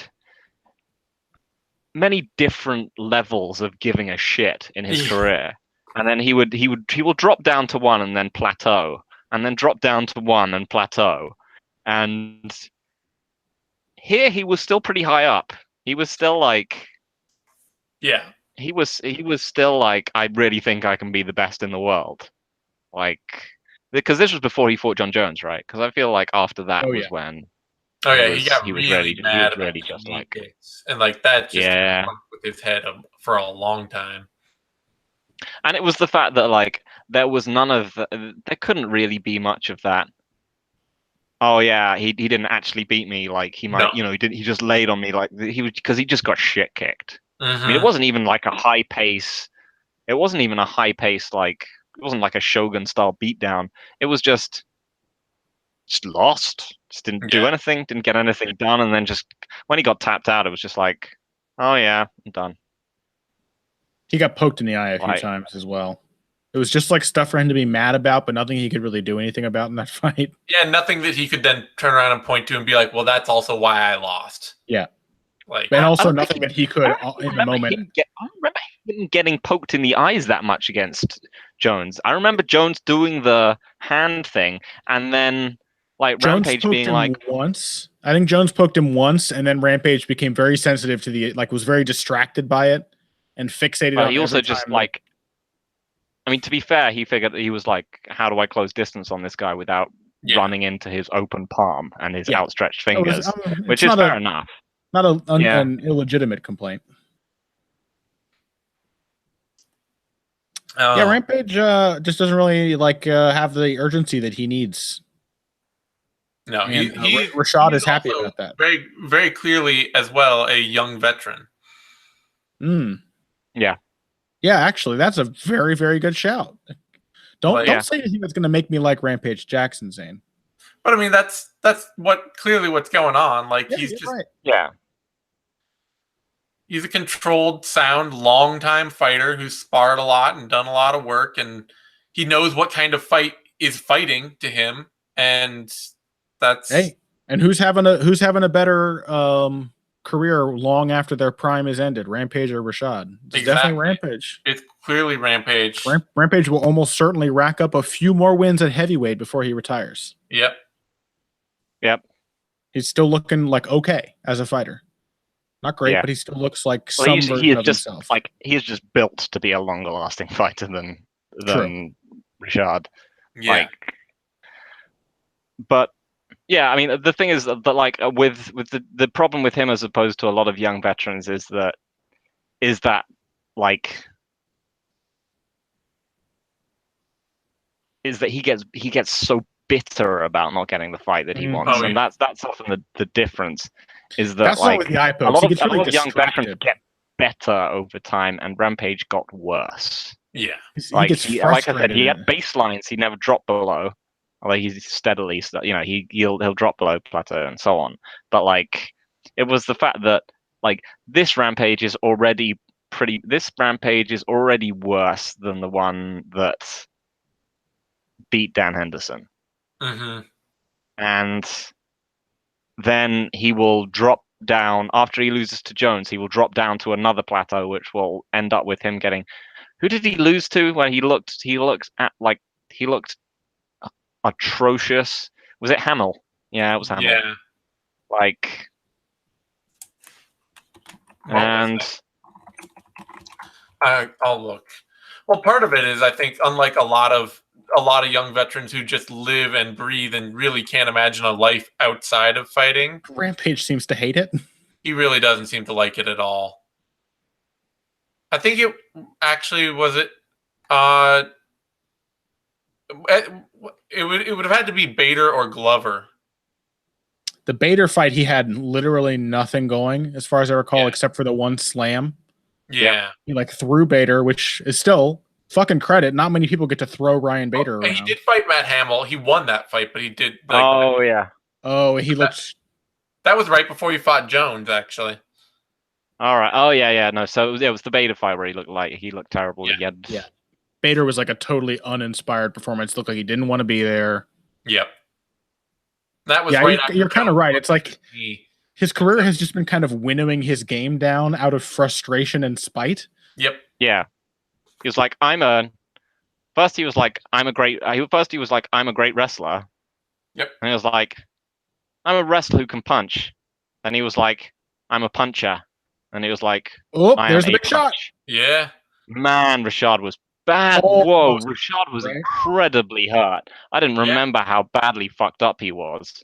many different levels of giving a shit in his career, and then he will drop down to one and then plateau, and then drop down to one and plateau, and here he was still pretty high up. He was still like, he was still like, I really think I can be the best in the world, like, because this was before he fought John Jones, right? Because I feel like after that was when. He was really mad about just like kicks. And like that just fucked with his head for a long time. And it was the fact that like there was none of there couldn't really be much of that. Oh yeah, he didn't actually beat me. Like he might, he just laid on me like because he just got shit kicked. I mean, it wasn't even like a high pace. It wasn't even a high pace like it wasn't like a Shogun style beatdown. It was just lost. Just didn't do anything, didn't get anything done, and then just when he got tapped out, it was just like, oh yeah, I'm done. He got poked in the eye a few times as well. It was just like stuff for him to be mad about, but nothing he could really do anything about in that fight. Yeah, nothing that he could then turn around and point to and be like, well, that's also why I lost. Yeah. Like, and also nothing that he could in the moment. I remember him getting poked in the eyes that much against Jones. I remember Jones doing the hand thing, and then like Jones Rampage being like once. I think Jones poked him once, and then Rampage became very sensitive to the was very distracted by it and fixated on it. He also just like, I mean, to be fair, he figured that he was like, how do I close distance on this guy without running into his open palm and his outstretched fingers, which is fair enough. Not an illegitimate complaint. Rampage just doesn't really have the urgency that he needs. No, Rashad is happy about that. Very, very clearly, as well, a young veteran. Yeah. Yeah, actually, that's a very, very good shout. Don't say anything that's going to make me like Rampage Jackson, Zane. But I mean, that's clearly what's going on. Like he's just he's a controlled, sound, long-time fighter who's sparred a lot and done a lot of work, and he knows what kind of fight is fighting to him, and that's and who's having a better career long after their prime is ended, Rampage or Rashad? It's definitely Rampage. It's clearly Rampage. Rampage will almost certainly rack up a few more wins at heavyweight before he retires. Yep. He's still looking like okay as a fighter. Not great, but he still looks like some version of himself. Like he's just built to be a longer lasting fighter than Rashad. Yeah. But yeah, I mean, the thing is that like with the problem with him as opposed to a lot of young veterans is that he gets so bitter about not getting the fight that he wants, and that's often the difference. Is that like with the eye a lot really of young veterans get better over time, and Rampage got worse. Yeah, like I said, he had baselines he never dropped below. Although he's steadily, he'll drop below plateau and so on. But like, it was the fact that like this Rampage is already worse than the one that beat Dan Henderson. And then he will drop down after he loses to Jones. He will drop down to another plateau, which will end up with him getting. Who did he lose to when he looked atrocious? Was it Hamill? Yeah, it was Hamill. Yeah. Like, and I'll look. Well, part of it is I think unlike a lot of young veterans who just live and breathe and really can't imagine a life outside of fighting, Rampage seems to hate it. He really doesn't seem to like it at all. I think it actually was it. It would have had to be Bader or Glover. The Bader fight, he had literally nothing going, as far as I recall, except for the one slam. Yeah. He threw Bader, which is still fucking credit. Not many people get to throw Ryan Bader around. He did fight Matt Hamill. He won that fight, but he did. He looked. That was right before he fought Jones, actually. All right. Oh yeah. No. So it was the beta fight where he looked terrible. Yeah. Yeah. Bader was like a totally uninspired performance. Looked like he didn't want to be there. Yep. That was You're kind of right. It's like his career has just been kind of winnowing his game down out of frustration and spite. Yep. Yeah. He was like, First he was like, I'm a great wrestler. Yep. And he was like, I'm a wrestler who can punch. Then he was like, I'm a puncher. And he was like, oh, there's the big shot. Yeah. Man, Rashad was bad. Whoa, Rashad was incredibly hurt. I didn't remember how badly fucked up he was.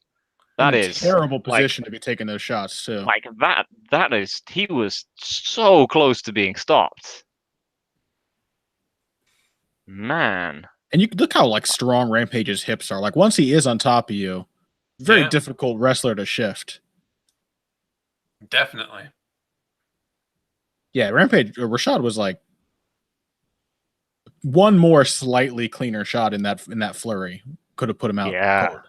That is a terrible position to be taking those shots too. Like he was so close to being stopped. Man. And you look how like strong Rampage's hips are. Like once he is on top of you, very difficult wrestler to shift. Definitely. Yeah, Rashad was like one more slightly cleaner shot in that flurry could have put him out. Yeah. Cold.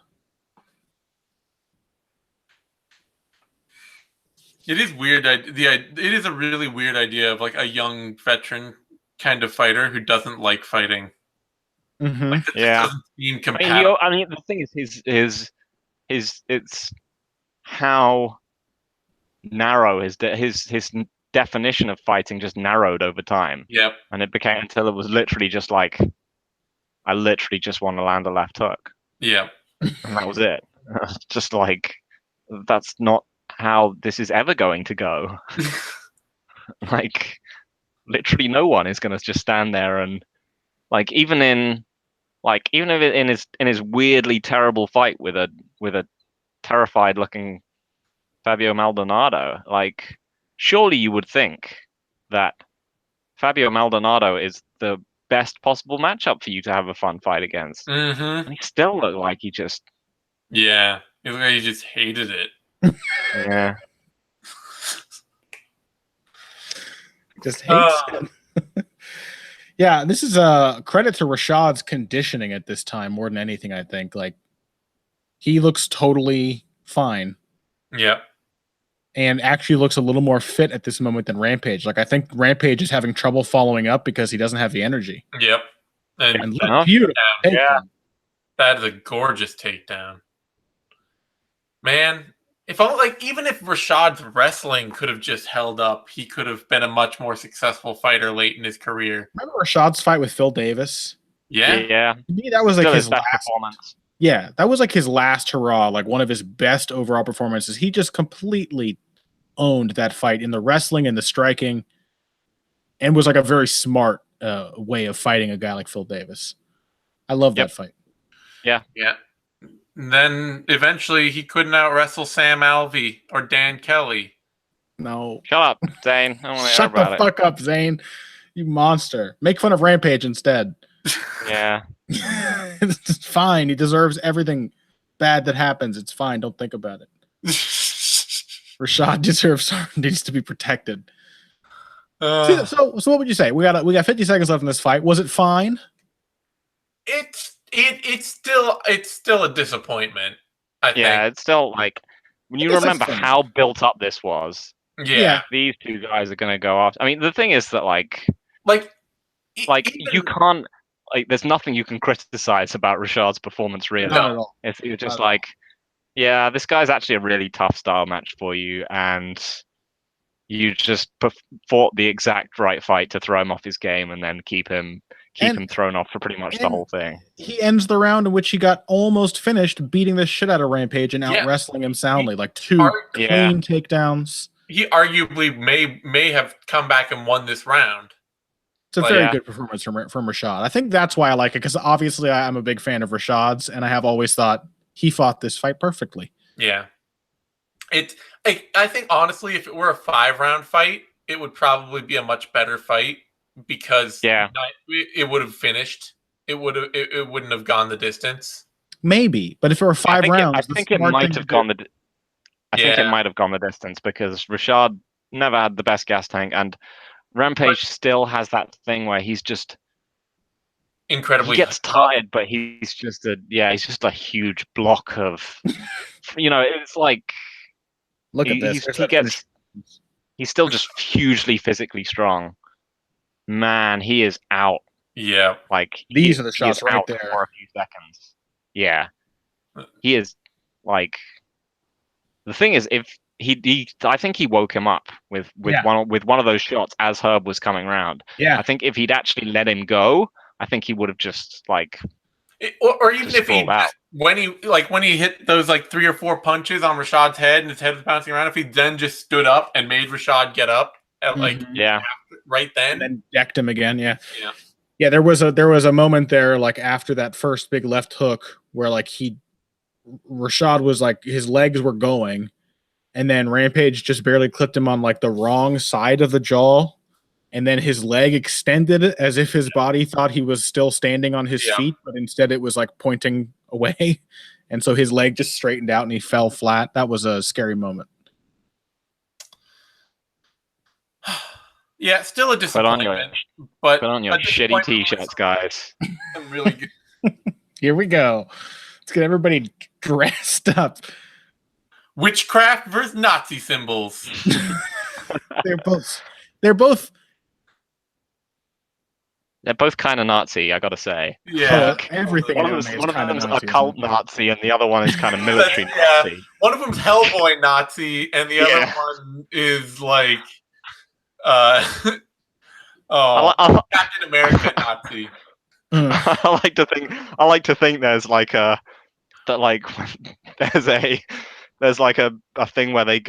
It is weird. It is a really weird idea of like a young veteran kind of fighter who doesn't like fighting. Mm-hmm. Like, doesn't seem compatible. I mean, the thing is it's how narrow his definition of fighting just narrowed over time. Yep. And it became until it was literally just like, I literally just want to land a left hook. Yeah. And that was it. Just like, that's not how this is ever going to go. Like, literally no one is going to just stand there and like, even in his weirdly terrible fight with a terrified looking Fabio Maldonado, like, surely you would think that Fabio Maldonado is the best possible matchup for you to have a fun fight against. Mm-hmm. And he still looked like he just... Yeah. It looked like he just hated it. Yeah. Just hates it. Yeah, this is a credit to Rashad's conditioning at this time more than anything, I think. Like, he looks totally fine. Yep. And actually looks a little more fit at this moment than Rampage. Like, I think Rampage is having trouble following up because he doesn't have the energy. Yep. And beautiful. Yeah. That is a gorgeous takedown. Man, even if Rashad's wrestling could have just held up, he could have been a much more successful fighter late in his career. Remember Rashad's fight with Phil Davis? Yeah. Yeah. To me, that was like his best last performance. Yeah, that was like his last hurrah, like one of his best overall performances. He just completely owned that fight in the wrestling and the striking, and was like a very smart way of fighting a guy like Phil Davis. I love that fight. Yeah. Yeah. And then eventually he couldn't out wrestle Sam Alvey or Dan Kelly. No. Shut up, Zane. I don't want to Shut the fuck up, Zane. You monster. Make fun of Rampage instead. Yeah. It's fine. He deserves everything bad that happens. It's fine. Don't think about it. Rashad needs to be protected. So what would you say? We got 50 seconds left in this fight. Was it fine? It's still a disappointment. I think. It's still like when you remember how built up this was. Yeah. These two guys are going to go off. I mean, the thing is that like you can't. Like, there's nothing you can criticize about Rashad's performance, really. Not at all. You're just like, yeah, this guy's actually a really tough style match for you, and you just fought the exact right fight to throw him off his game and then keep him thrown off for pretty much the whole thing. He ends the round in which he got almost finished beating the shit out of Rampage and out wrestling him soundly, like two clean takedowns. He arguably may have come back and won this round. It's a very good performance from Rashad. I think that's why I like it, because obviously I'm a big fan of Rashad's, and I have always thought he fought this fight perfectly. Yeah. I think, honestly, if it were a 5-round fight, it would probably be a much better fight, because it would have finished. It wouldn't have gone the distance. Maybe, but if it were 5 rounds, I think it might have gone the distance, because Rashad never had the best gas tank, and Rampage still has that thing where he's just incredibly. He gets tired, but he's just a huge block of, it's like look at this. He's still just hugely physically strong. Man, he is out. Yeah. Like these are the shots right there for a few seconds. Yeah. He is like the thing is if I think he woke him up with one of those shots as Herb was coming around. Yeah. I think if he'd actually let him go, I think he would have just like or even if he just, when he hit those like 3 or 4 punches on Rashad's head and his head was bouncing around, if he then just stood up and made Rashad get up at right then, and then decked him again. Yeah, there was a moment there like after that first big left hook where like Rashad was like his legs were going, and then Rampage just barely clipped him on like the wrong side of the jaw, and then his leg extended as if his body thought he was still standing on his feet, but instead it was like pointing away, and so his leg just straightened out and he fell flat. That was a scary moment. Yeah, still a disappointment. Put on your shitty t-shirts, guys. I'm really good. Here we go. Let's get everybody dressed up. Witchcraft versus Nazi symbols. They're both kind of Nazi, I gotta say. Yeah, everything. One of them's occult Nazi, and the other one is kind of military Nazi. One of them's Hellboy Nazi, and the other one is like, Captain America Nazi. I like to think there's like a thing where they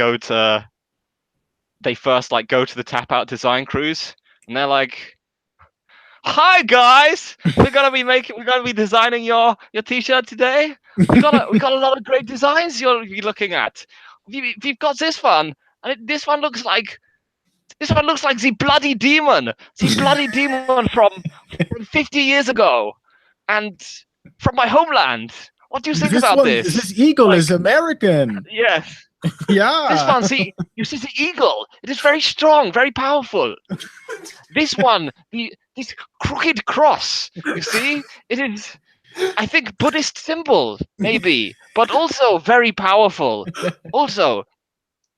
first like go to the Tap Out design cruise, and they're like, "Hi guys, we're gonna be designing your t-shirt today. We got a lot of great designs you'll be looking at. We've got this one, and this one looks like the bloody demon, from 50 years ago, and from my homeland. What do you think about this? This eagle is American. Yes. Yeah. This one, see, you see the eagle. It is very strong, very powerful. This one, this crooked cross. You see, it is, I think, Buddhist symbol, maybe, but also very powerful. Also,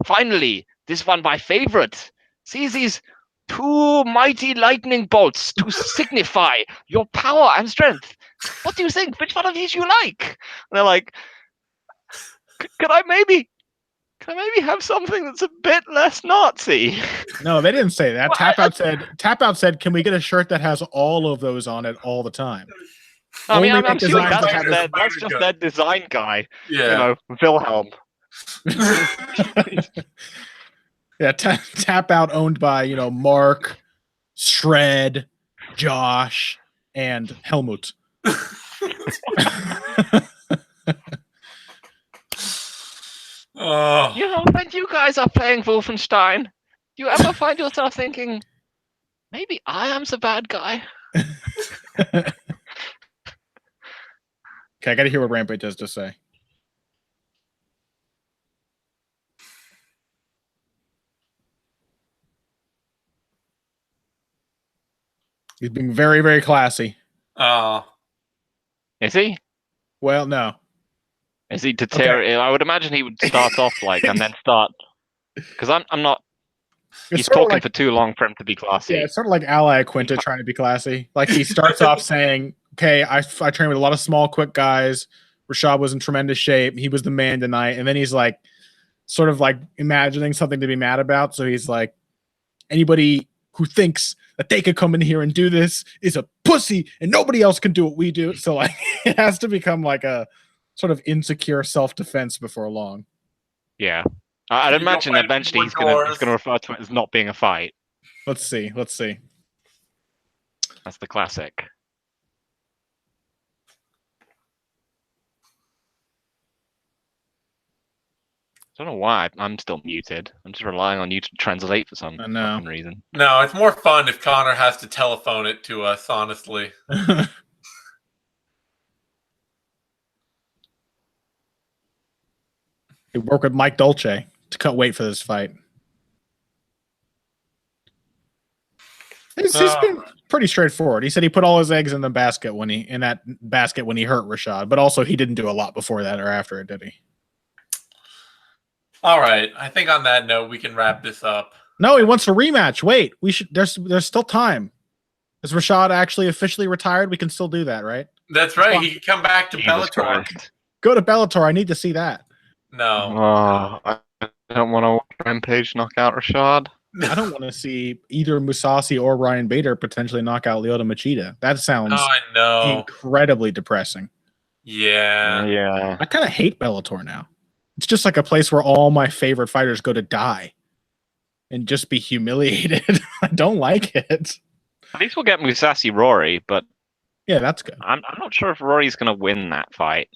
finally, this one, my favorite. See these 2 mighty lightning bolts to signify your power and strength. What do you think? Which one of these you like? And they're like, can I maybe have something that's a bit less Nazi? No, they didn't say that. Tap Out said, can we get a shirt that has all of those on it all the time? I mean, I'm assuming that's just their design guy. Yeah. Wilhelm. Yeah, Tap Out owned by, Mark, Shred, Josh, and Helmut. When you guys are playing Wolfenstein, do you ever find yourself thinking, maybe I am the bad guy? Okay, I gotta hear what Rampage has to say. He's being very, very classy. Is he? Well, no. Is he deteriorating? I would imagine he would start off and then start. Because I'm not. He's talking for too long for him to be classy. Yeah, it's sort of like Ally Quinta trying to be classy. Like he starts off saying, "Okay, I trained with a lot of small, quick guys. Rashad was in tremendous shape. He was the man tonight." And then he's like, sort of like imagining something to be mad about. So he's like, anybody who thinks that they could come in here and do this is a pussy, and nobody else can do what we do. So like, it has to become like a sort of insecure self-defense before long. Yeah. I'd imagine eventually he's gonna refer to it as not being a fight. Let's see. That's the classic. I don't know why I'm still muted. I'm just relying on you to translate for some fucking reason. No, it's more fun if Connor has to telephone it to us, honestly. He worked with Mike Dolce to cut weight for this fight. He's been pretty straightforward. He said he put all his eggs in the basket when he hurt Rashad, but also he didn't do a lot before that or after it, did he? All right. I think on that note, we can wrap this up. No, he wants a rematch. Wait, we should. There's still time. Is Rashad actually officially retired? We can still do that, right? That's right. He can come back to Jesus Bellator. Christ. Go to Bellator. I need to see that. No. Oh, I don't want to watch Rampage knock out Rashad. I don't want to see either Musasi or Ryan Bader potentially knock out Lyoto Machida. That sounds I know. incredibly depressing. Yeah. Yeah. I kind of hate Bellator now. It's just like a place where all my favorite fighters go to die and just be humiliated. I don't like it. At least we'll get Musasi Rory, but yeah, that's good. I'm not sure if Rory's going to win that fight.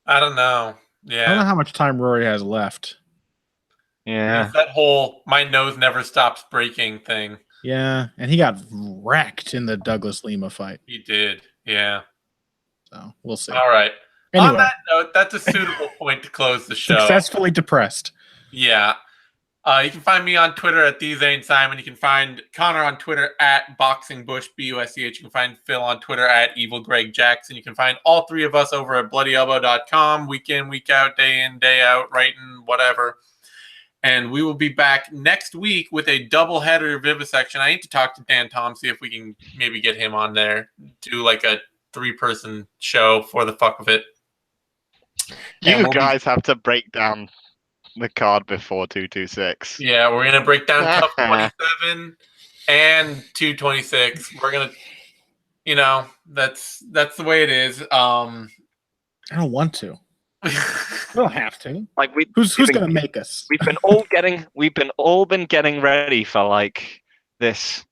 I don't know. I don't know Yeah. how much time Rory has left. Yeah. It's that whole "my nose never stops breaking" thing. Yeah, and he got wrecked in the Douglas Lima fight. He did. Yeah. So we'll see. All right. Anyway, On that note, that's a suitable point to close the show. successfully depressed. Yeah. You can find me on Twitter at @TheZaneSimon. You can find Connor on Twitter at BoxingBush, BUSCH. You can find Phil on Twitter at EvilGregJackson. You can find all three of us over at BloodyElbow.com, week in, week out, day in, day out, writing, whatever. And we will be back next week with a doubleheader vivisection. I need to talk to Dan Tom, see if we can maybe get him on there, do like a 3-person show for the fuck of it. You guys have to break down the card before 226. Yeah, we're gonna break down Tough 27 and 226. We're gonna, that's the way it is. I don't want to. We don't have to. Like who's gonna make us? We've been all getting ready for like this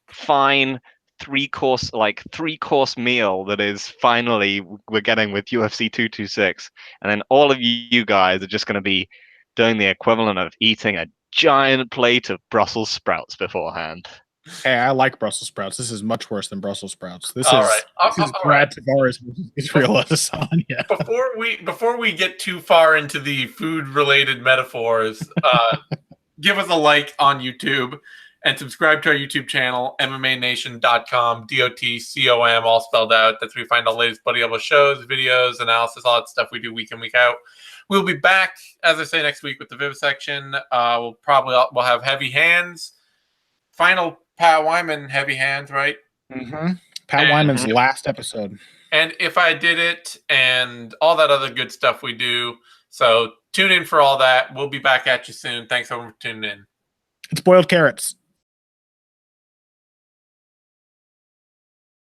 fine three-course meal that is finally we're getting with UFC 226, and then all of you guys are just going to be doing the equivalent of eating a giant plate of Brussels sprouts beforehand. Hey, I like Brussels sprouts. This is much worse than Brussels sprouts. This all is right. This is Brad Tavares Israel Adesanya. Before we get too far into the food-related metaphors, give us a like on YouTube and subscribe to our YouTube channel, MMANation.com, DOTCOM, all spelled out. That's where you find all the latest Bloody Elbow shows, videos, analysis, all that stuff we do week in, week out. We'll be back, as I say, next week with the vivisection. We'll have heavy hands. Final Pat Wyman heavy hands, right? Mm-hmm. Pat Wyman's last episode. And If I Did It and all that other good stuff we do. So tune in for all that. We'll be back at you soon. Thanks everyone for tuning in. It's boiled carrots.